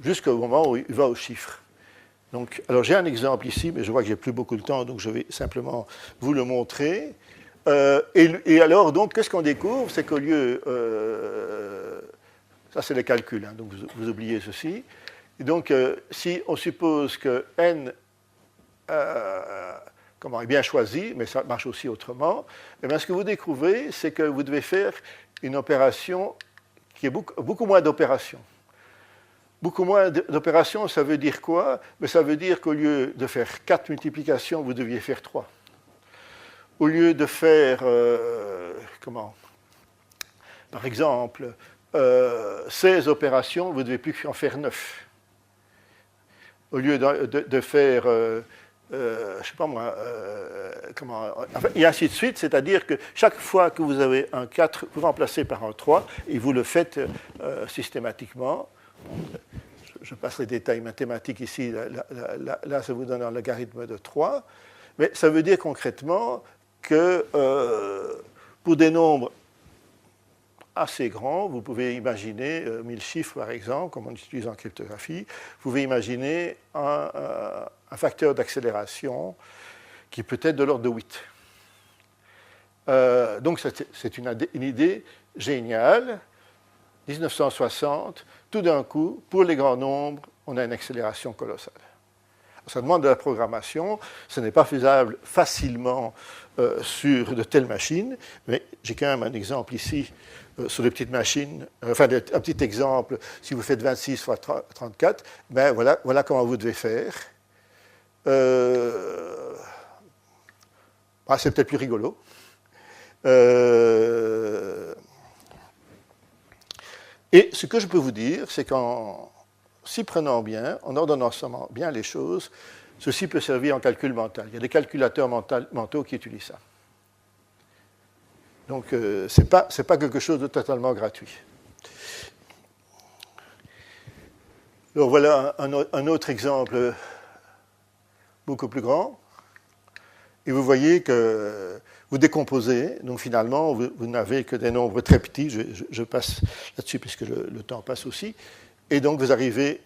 jusqu'au moment où il va aux chiffres. Donc, alors j'ai un exemple ici, mais je vois que j'ai plus beaucoup de temps, donc je vais simplement vous le montrer. Et alors, donc, qu'est-ce qu'on découvre? C'est qu'au lieu... ça, c'est les calculs, hein, donc vous oubliez ceci. Et donc, si on suppose que n est bien choisi, mais ça marche aussi autrement, et bien, ce que vous découvrez, c'est que vous devez faire une opération qui est beaucoup moins d'opérations. Beaucoup moins d'opérations, ça veut dire quoi? Mais ça veut dire qu'au lieu de faire 4 multiplications, vous deviez faire 3. Au lieu de faire, par exemple, 16 opérations, vous ne devez plus en faire 9. Au lieu de faire, je ne sais pas moi, et ainsi de suite, c'est-à-dire que chaque fois que vous avez un 4, vous remplacez par un 3, et vous le faites systématiquement. Je passe les détails mathématiques ici, là ça vous donne un logarithme de 3, mais ça veut dire concrètement que pour des nombres assez grands, vous pouvez imaginer 1000 chiffres par exemple, comme on utilise en cryptographie, vous pouvez imaginer un facteur d'accélération qui peut être de l'ordre de 8. Donc c'est une idée géniale. 1960, tout d'un coup, pour les grands nombres, on a une accélération colossale. Ça demande de la programmation, ce n'est pas faisable facilement sur de telles machines, mais j'ai quand même un exemple ici sur les petites machines, un petit exemple, si vous faites 26 fois 34, ben voilà comment vous devez faire. C'est peut-être plus rigolo. Et ce que je peux vous dire, c'est qu'en s'y prenant bien, en ordonnant bien les choses, ceci peut servir en calcul mental. Il y a des calculateurs mentaux qui utilisent ça. Donc, ce n'est pas quelque chose de totalement gratuit. Alors voilà un autre exemple beaucoup plus grand. Et vous voyez que vous décomposez, donc finalement, vous n'avez que des nombres très petits. Je passe là-dessus puisque le temps passe aussi. Et donc vous arrivez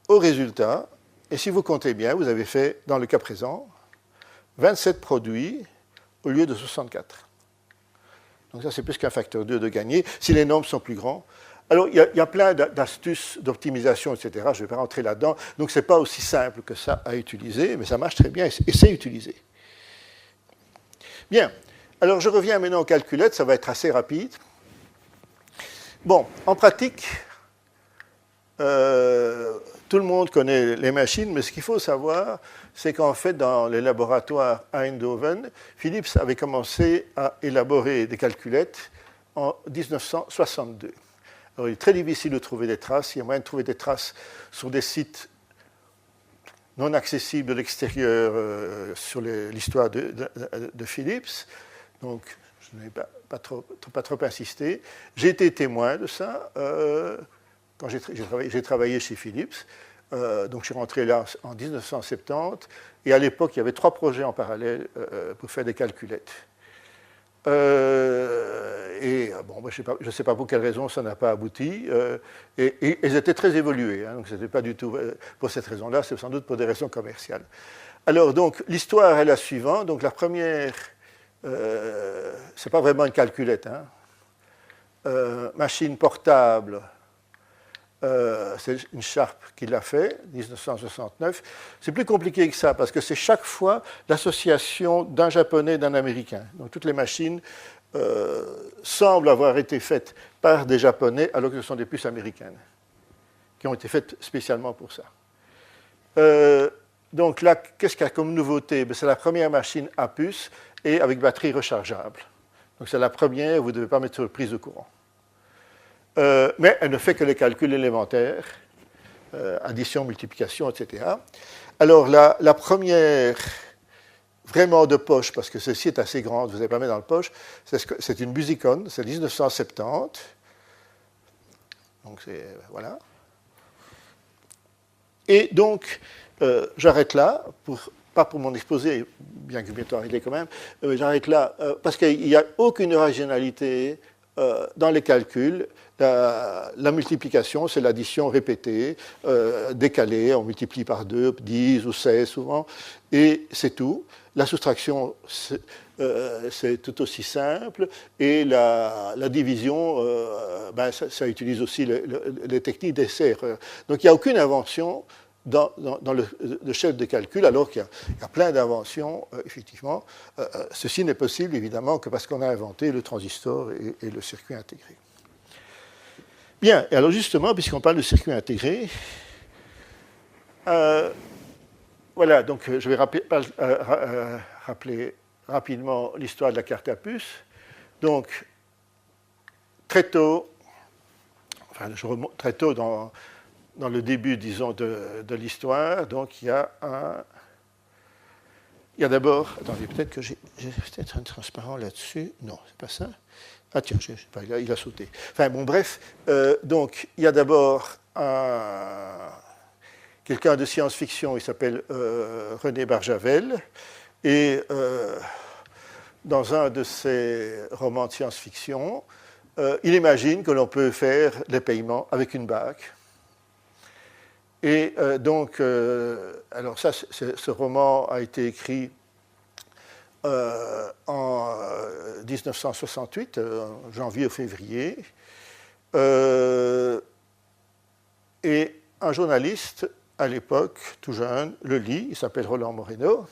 au résultat. Et si vous comptez bien, vous avez fait, dans le cas présent, 27 produits au lieu de 64. Donc ça, c'est plus qu'un facteur 2 de gagner, si les nombres sont plus grands. Alors, il y a plein d'astuces d'optimisation, etc. Je ne vais pas rentrer là-dedans. Donc, ce n'est pas aussi simple que ça à utiliser, mais ça marche très bien et c'est utilisé. Bien. Alors, je reviens maintenant aux calculettes. Ça va être assez rapide. Bon, en pratique, tout le monde connaît les machines, mais ce qu'il faut savoir, c'est qu'en fait, dans les laboratoires à Eindhoven, Philips avait commencé à élaborer des calculettes en 1962. Alors, il est très difficile de trouver des traces. Il y a moyen de trouver des traces sur des sites non accessibles de l'extérieur sur l'histoire de Philips. Donc, je n'ai pas trop insisté. J'ai été témoin de ça quand j'ai travaillé chez Philips. Donc, je suis rentré là en 1970. Et à l'époque, il y avait 3 projets en parallèle pour faire des calculettes. Bon, je ne sais pas pour quelle raison ça n'a pas abouti. Et elles étaient très évoluées. Donc, ce n'était pas du tout pour cette raison-là, c'est sans doute pour des raisons commerciales. Alors, donc, l'histoire est la suivante. Donc, la première, c'est pas vraiment une calculette. Machine portable. C'est une Sharp qui l'a fait, 1969. C'est plus compliqué que ça, parce que c'est chaque fois l'association d'un Japonais et d'un Américain. Donc toutes les machines semblent avoir été faites par des Japonais, alors que ce sont des puces américaines, qui ont été faites spécialement pour ça. Donc là, qu'est-ce qu'il y a comme nouveauté? C'est la première machine à puce et avec batterie rechargeable. Donc c'est la première, vous ne devez pas mettre sur prise de courant. Mais elle ne fait que les calculs élémentaires, addition, multiplication, etc. Alors, la première vraiment de poche, parce que celle-ci est assez grande, vous n'avez pas mis dans le poche, c'est une Musicon, c'est 1970. Donc, voilà. Et donc, j'arrête là, pas pour mon exposé, bien que bientôt arrivé quand même, mais j'arrête là, parce qu'il n'y a aucune originalité dans les calculs. La multiplication, c'est l'addition répétée, décalée, on multiplie par 2, 10 ou 16 souvent, et c'est tout. La soustraction, c'est tout aussi simple, et la division, ça utilise aussi les techniques des serreurs. Donc il n'y a aucune invention dans le chef de calcul, alors qu'il y a plein d'inventions, effectivement. Ceci n'est possible, évidemment, que parce qu'on a inventé le transistor et le circuit intégré. Bien, et alors justement, puisqu'on parle de circuit intégré, voilà, donc je vais rappeler rapidement l'histoire de la carte à puce. Donc, très tôt, très tôt dans le début, disons, de l'histoire, donc il y a d'abord, attendez, peut-être que j'ai peut-être un transparent là-dessus. Non, c'est pas ça. Ah tiens, je sais pas, il a sauté. Enfin bon, bref, donc il y a d'abord quelqu'un de science-fiction, il s'appelle René Barjavel, et dans un de ses romans de science-fiction, il imagine que l'on peut faire les paiements avec une bague. Et donc, alors ça, ce roman a été écrit en 1968, janvier ou février, et un journaliste, à l'époque, tout jeune, le lit, il s'appelle Roland Moreno,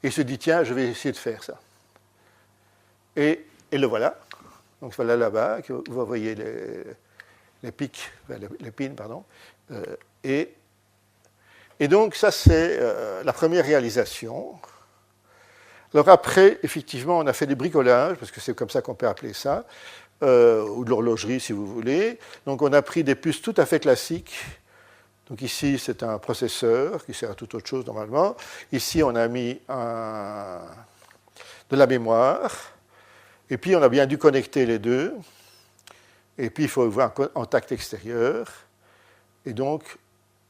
et se dit, tiens, je vais essayer de faire ça. Et le voilà. Donc voilà la bague, vous voyez les pics, les pins, pardon. Et donc ça, c'est la première réalisation. Alors après, effectivement, on a fait des bricolages, parce que c'est comme ça qu'on peut appeler ça, ou de l'horlogerie si vous voulez. Donc on a pris des puces tout à fait classiques. Donc ici, c'est un processeur qui sert à toute autre chose normalement. Ici, on a mis de la mémoire. Et puis, on a bien dû connecter les deux. Et puis, il faut avoir un contact extérieur. Et donc,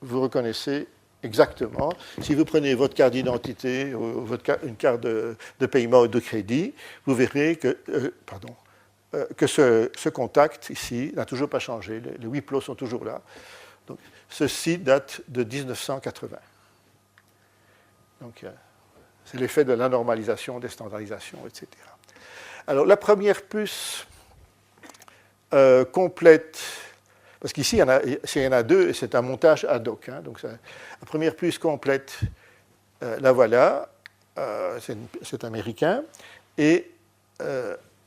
vous reconnaissez exactement. Si vous prenez votre carte d'identité ou une carte de paiement ou de crédit, vous verrez que, que ce contact ici n'a toujours pas changé. Les 8 plots sont toujours là. Donc, ceci date de 1980. Donc, c'est l'effet de la normalisation, des standardisations, etc. Alors, la première puce complète, parce qu'ici, il y en a deux, et c'est un montage ad hoc. Hein, donc, la première puce complète, la voilà, c'est américain, mais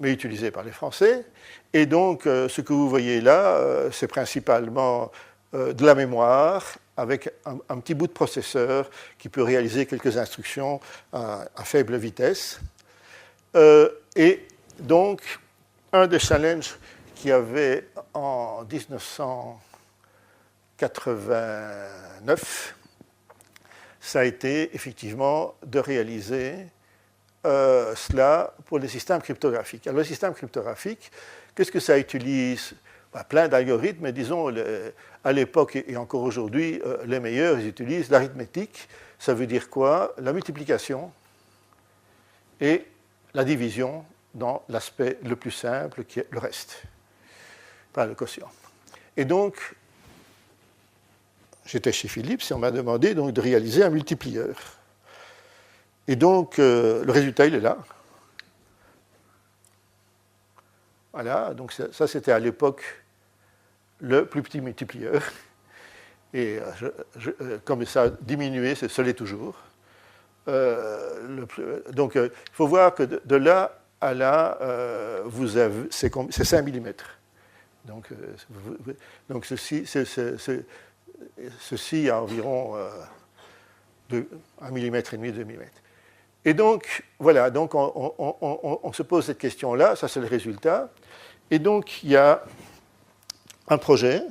utilisé par les Français. Et donc, ce que vous voyez là, c'est principalement de la mémoire, avec un petit bout de processeur qui peut réaliser quelques instructions à faible vitesse. Et donc, un des challenges qu'il y avait en 1989, ça a été effectivement de réaliser cela pour les systèmes cryptographiques. Alors, le système cryptographique, qu'est-ce que ça utilise? Plein d'algorithmes, mais disons, à l'époque et encore aujourd'hui, les meilleurs, ils utilisent l'arithmétique. Ça veut dire quoi? La multiplication et la division dans l'aspect le plus simple, qui est le reste, pas le quotient. Et donc, j'étais chez Philips et on m'a demandé donc de réaliser un multiplieur. Et donc, le résultat, il est là. Voilà, donc ça c'était à l'époque le plus petit multiplieur. Et comme ça a diminué, ce l'est toujours. Donc, il faut voir que de là à là, c'est 5 mm. Donc ceci a environ 1,5 mm, 2 mm. Et donc, voilà, donc on se pose cette question-là, ça c'est le résultat. Et donc, il y a un projet,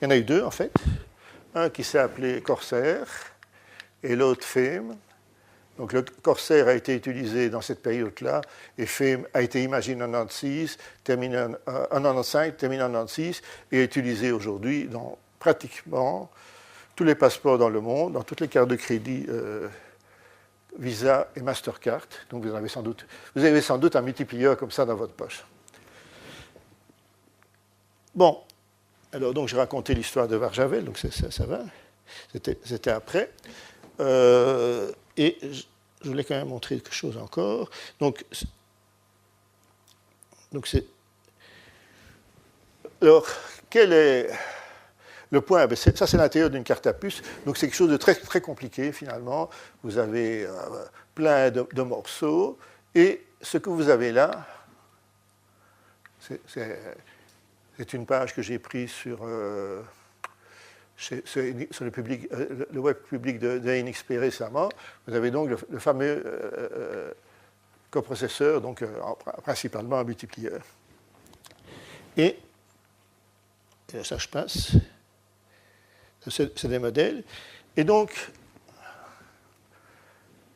il y en a eu deux en fait, un qui s'est appelé Corsair et l'autre FAME. Donc le Corsair a été utilisé dans cette période-là et FAME a été imaginé en 1995, terminé en 1996 et est utilisé aujourd'hui dans pratiquement tous les passeports dans le monde, dans toutes les cartes de crédit Visa et Mastercard. Donc vous avez sans doute un multiplieur comme ça dans votre poche. Bon, alors donc j'ai raconté l'histoire de Varjavel, donc ça va. C'était après. Et je voulais quand même montrer quelque chose encore. Donc c'est. Alors, quel est le point? Ça, c'est l'intérieur d'une carte à puce. Donc, c'est quelque chose de très, très compliqué, finalement. Vous avez plein de morceaux. Et ce que vous avez là, c'est une page que j'ai prise sur le web public de NXP récemment. Vous avez donc le fameux coprocesseur, donc principalement un multiplieur. Et ça, je passe. C'est des modèles. Et donc,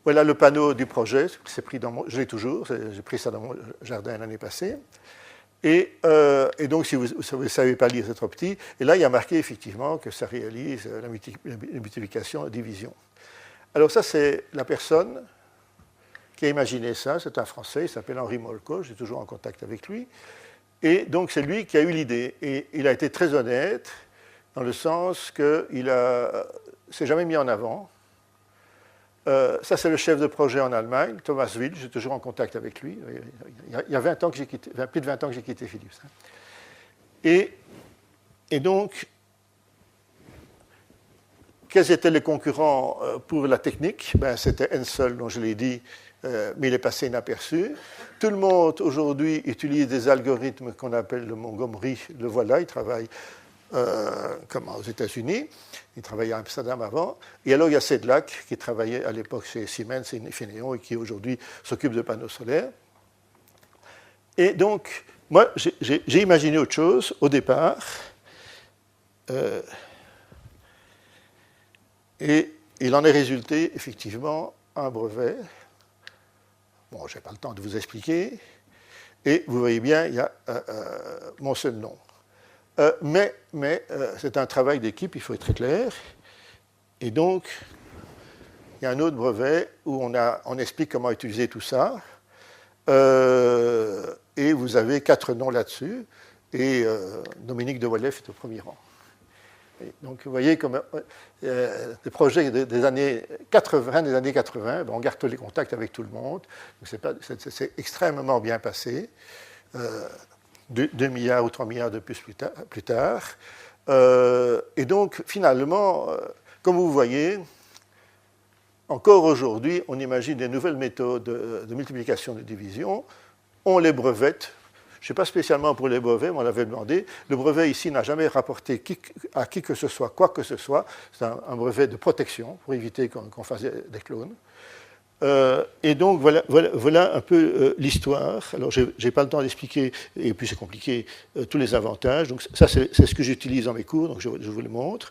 voilà le panneau du projet. Je l'ai toujours. J'ai pris ça dans mon jardin l'année passée. Et donc, si vous ne savez pas lire, c'est trop petit. Et là, il y a marqué effectivement que ça réalise la multiplication, la division. Alors ça, c'est la personne qui a imaginé ça. C'est un Français, il s'appelle Henri Molko. J'ai toujours en contact avec lui. Et donc, c'est lui qui a eu l'idée. Et il a été très honnête dans le sens qu'il ne s'est jamais mis en avant. Ça, c'est le chef de projet en Allemagne, Thomas Wild. J'ai toujours en contact avec lui. Il y a 20 ans que plus de 20 ans que j'ai quitté Philips. Et donc, quels étaient les concurrents pour la technique? C'était Hensel, dont je l'ai dit, mais il est passé inaperçu. Tout le monde, aujourd'hui, utilise des algorithmes qu'on appelle le Montgomery. Le voilà, il travaille aux États-Unis. Il travaillait à Amsterdam avant. Et alors, il y a Sedlak, qui travaillait à l'époque chez Siemens et Infineon et qui aujourd'hui s'occupe de panneaux solaires. Et donc, moi, j'ai imaginé autre chose au départ. Et il en est résulté, effectivement, un brevet. Bon, je n'ai pas le temps de vous expliquer. Et vous voyez bien, il y a mon seul nom. Mais c'est un travail d'équipe, il faut être très clair. Et donc, il y a un autre brevet où on explique comment utiliser tout ça. Et vous avez 4 noms là-dessus. Et Dominique de Walef est au premier rang. Et donc, vous voyez, comme des projets des années 80, on garde tous les contacts avec tout le monde. C'est extrêmement bien passé. 2 milliards ou 3 milliards de plus tard. Et donc, finalement, comme vous voyez, encore aujourd'hui, on imagine des nouvelles méthodes de multiplication de division. On les brevette. Je ne sais pas spécialement pour les brevets, mais on l'avait demandé. Le brevet ici n'a jamais rapporté à qui que ce soit, quoi que ce soit. C'est un brevet de protection pour éviter qu'on fasse des clones. Et donc, voilà un peu l'histoire. Alors, je n'ai pas le temps d'expliquer, et puis c'est compliqué, tous les avantages. Donc, ça, c'est ce que j'utilise dans mes cours, donc je vous le montre.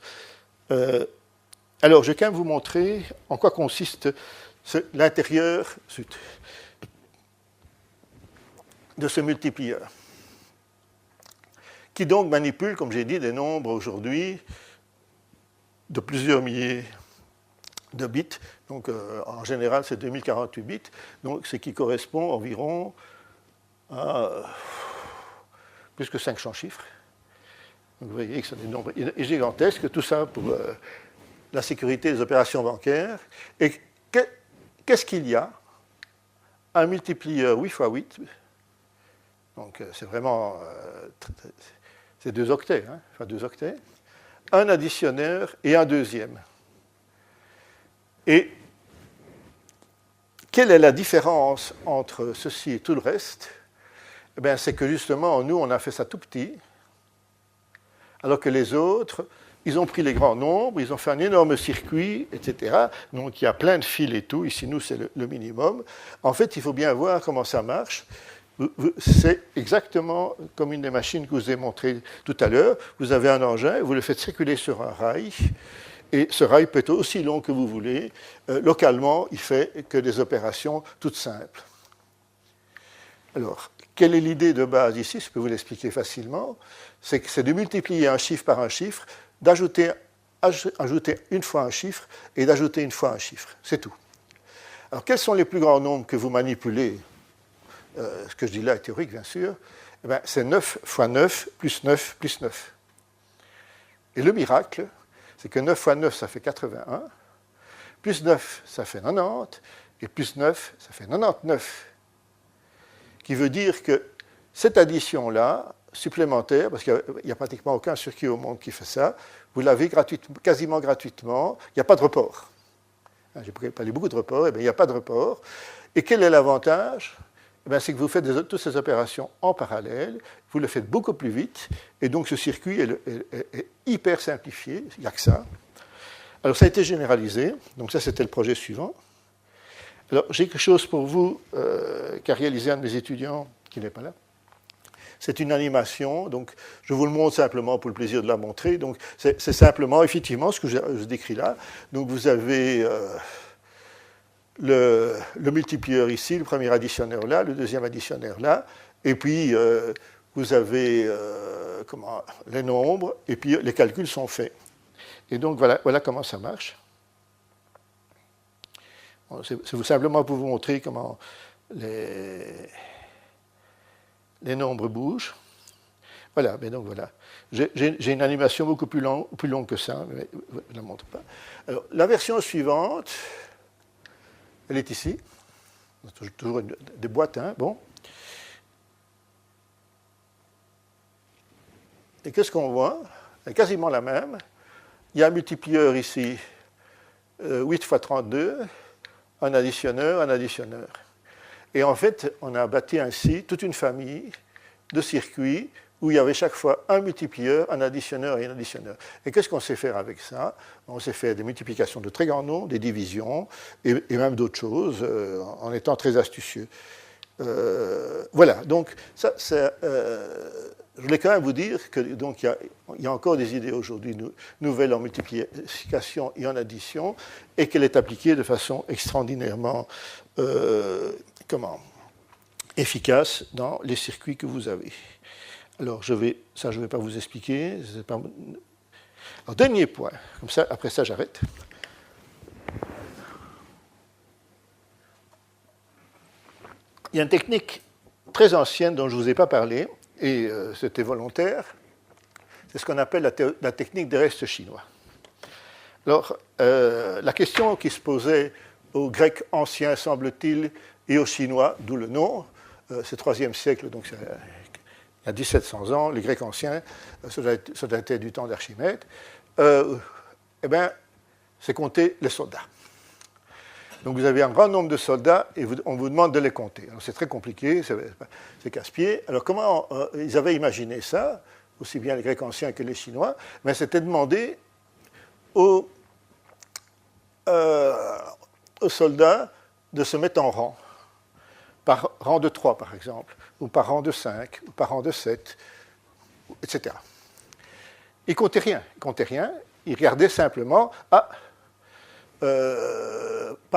Alors, je vais quand même vous montrer en quoi consiste l'intérieur de ce multiplieur, qui donc manipule, comme j'ai dit, des nombres aujourd'hui de plusieurs milliers de bits. Donc, en général, c'est 2048 bits, donc ce qui correspond environ à plus que 500 chiffres. Donc, vous voyez que c'est des nombres gigantesques, tout ça pour la sécurité des opérations bancaires. Et qu'est-ce qu'il y a? Un multiplieur 8 x 8. Donc, c'est vraiment c'est 2 octets, hein, enfin 2 octets. Un additionneur et un deuxième. Et quelle est la différence entre ceci et tout le reste? Eh bien, c'est que justement, nous, on a fait ça tout petit, alors que les autres, ils ont pris les grands nombres, ils ont fait un énorme circuit, etc. Donc, il y a plein de fils et tout. Ici, nous, c'est le minimum. En fait, il faut bien voir comment ça marche. C'est exactement comme une des machines que je vous ai montrées tout à l'heure. Vous avez un engin, vous le faites circuler sur un rail, et ce rail peut être aussi long que vous voulez. Localement, il fait que des opérations toutes simples. Alors, quelle est l'idée de base ici? Je peux vous l'expliquer facilement. C'est de multiplier un chiffre par un chiffre, d'ajouter une fois un chiffre et d'ajouter une fois un chiffre. C'est tout. Alors, quels sont les plus grands nombres que vous manipulez? Ce que je dis là est théorique, bien sûr. Eh bien, c'est 9 fois 9 plus 9 plus 9. Et le miracle, c'est que 9 fois 9, ça fait 81, plus 9, ça fait 90, et plus 9, ça fait 99. Qui veut dire que cette addition-là, supplémentaire, parce qu'il n'y a pratiquement aucun circuit au monde qui fait ça, vous l'avez quasiment gratuitement, il n'y a pas de report. J'ai parlé beaucoup de report, et bien, il n'y a pas de report. Et quel est l'avantage? C'est que vous faites toutes ces opérations en parallèle, vous le faites beaucoup plus vite, et donc ce circuit est hyper simplifié, il n'y a que ça. Alors ça a été généralisé, donc ça c'était le projet suivant. Alors j'ai quelque chose pour vous qu'a réalisé un de mes étudiants qui n'est pas là. C'est une animation, donc je vous le montre simplement pour le plaisir de la montrer. Donc c'est simplement, effectivement, ce que je décris là. Donc vous avez le multiplieur ici, le premier additionneur là, le deuxième additionneur là, et puis vous avez les nombres, et puis les calculs sont faits. Et donc voilà comment ça marche. Bon, c'est simplement pour vous montrer comment les nombres bougent. Voilà, mais donc voilà. J'ai une animation beaucoup plus longue que ça, mais je ne la montre pas. Alors, la version suivante, elle est ici. Toujours des boîtes, hein, bon. Et qu'est-ce qu'on voit? Elle est quasiment la même. Il y a un multiplieur ici, 8 fois 32, un additionneur. Et en fait, on a bâti ainsi toute une famille de circuits où il y avait chaque fois un multiplieur, un additionneur et un additionneur. Et qu'est-ce qu'on sait faire avec ça? On sait faire des multiplications de très grands nombres, des divisions, et même d'autres choses, en étant très astucieux. Voilà, donc ça, je voulais quand même vous dire que donc il y a encore des idées aujourd'hui nouvelles en multiplication et en addition, et qu'elle est appliquée de façon extraordinairement efficace dans les circuits que vous avez. Alors, je ne vais pas vous expliquer. Alors, dernier point, comme ça, après ça, j'arrête. Il y a une technique très ancienne dont je ne vous ai pas parlé, et c'était volontaire. C'est ce qu'on appelle la technique des restes chinois. Alors, la question qui se posait aux Grecs anciens, semble-t-il, et aux Chinois, d'où le nom, c'est le IIIe siècle, donc il y a 1700 ans, les Grecs anciens, ça datait du temps d'Archimède, eh bien, c'est compter les soldats. Donc vous avez un grand nombre de soldats et on vous demande de les compter. C'est très compliqué, c'est casse-pied. Alors comment ils avaient imaginé ça, aussi bien les Grecs anciens que les Chinois? Mais c'était demander aux soldats de se mettre en rang, par rang de 3 par exemple, ou par rang de 5, ou par rang de 7, etc. Ils ne comptaient rien, ils regardaient simplement, par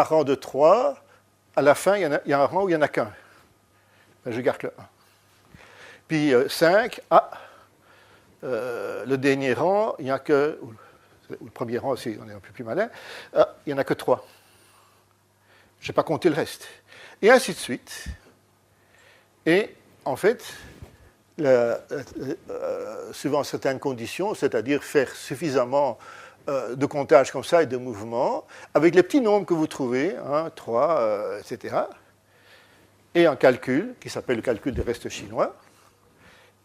rang de 3, à la fin, il y a un rang où il n'y en a qu'un. Je garde le 1. Puis 5, le dernier rang, il n'y a que, ou le premier rang aussi, on est un peu plus malin, il n'y en a que 3. Je n'ai pas compté le reste. Et ainsi de suite. Et en fait, suivant certaines conditions, c'est-à-dire faire suffisamment de comptage comme ça et de mouvements, avec les petits nombres que vous trouvez, 1, 3, etc., et un calcul, qui s'appelle le calcul des restes chinois,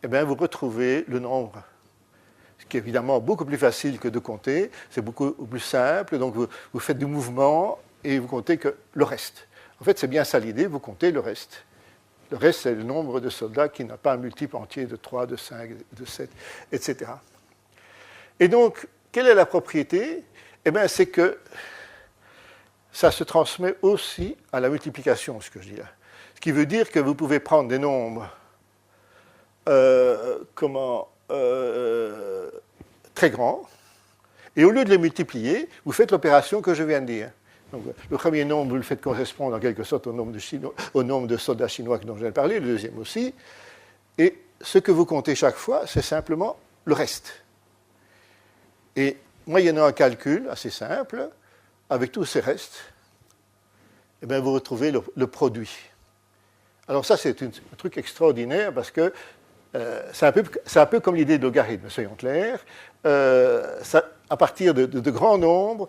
eh bien, vous retrouvez le nombre, ce qui est évidemment beaucoup plus facile que de compter, c'est beaucoup plus simple, donc vous faites du mouvement et vous comptez que le reste. En fait, c'est bien ça l'idée, vous comptez le reste. Le reste, c'est le nombre de soldats qui n'a pas un multiple entier de 3, de 5, de 7, etc. Et donc, quelle est la propriété? Eh bien, c'est que ça se transmet aussi à la multiplication, ce que je dis là. Ce qui veut dire que vous pouvez prendre des nombres très grands, et au lieu de les multiplier, vous faites l'opération que je viens de dire. Donc, le premier nombre, vous le faites correspondre en quelque sorte au nombre de soldats chinois dont je viens de parler, le deuxième aussi. Et ce que vous comptez chaque fois, c'est simplement le reste. Et moyennant un calcul assez simple, avec tous ces restes, eh bien, vous retrouvez le produit. Alors ça, c'est un truc extraordinaire parce que c'est un peu comme l'idée de logarithme, soyons clairs. À partir de grands nombres,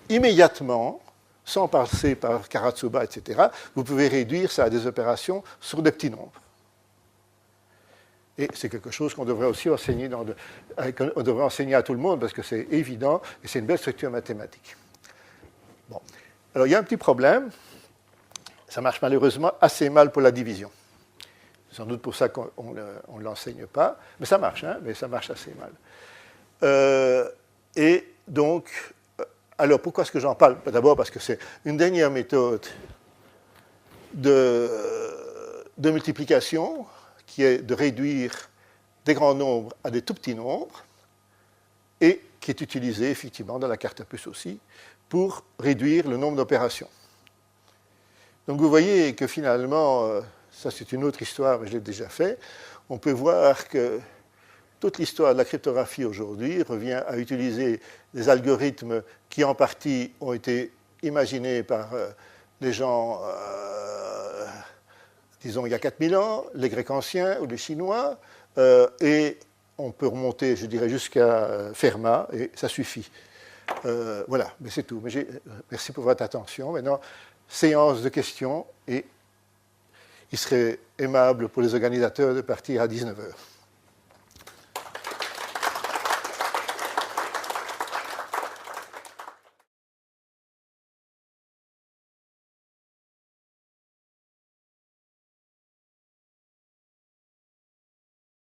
immédiatement, sans passer par Karatsuba, etc., vous pouvez réduire ça à des opérations sur des petits nombres. Et c'est quelque chose qu'on devrait aussi enseigner, on devrait enseigner à tout le monde parce que c'est évident et c'est une belle structure mathématique. Bon. Alors il y a un petit problème. Ça marche malheureusement assez mal pour la division. C'est sans doute pour ça qu'on ne l'enseigne pas. Mais ça marche, mais ça marche assez mal. Et donc, alors pourquoi est-ce que j'en parle? D'abord parce que c'est une dernière méthode de multiplication qui est de réduire des grands nombres à des tout petits nombres et qui est utilisée effectivement dans la carte à puce aussi pour réduire le nombre d'opérations. Donc vous voyez que finalement, ça c'est une autre histoire, mais je l'ai déjà fait, on peut voir que toute l'histoire de la cryptographie aujourd'hui revient à utiliser des algorithmes qui en partie ont été imaginés par les gens, disons il y a 4000 ans, les Grecs anciens ou les Chinois, et on peut remonter, je dirais, jusqu'à Fermat, et ça suffit. Voilà, mais c'est tout. Mais merci pour votre attention. Maintenant, séance de questions, et il serait aimable pour les organisateurs de partir à 19h.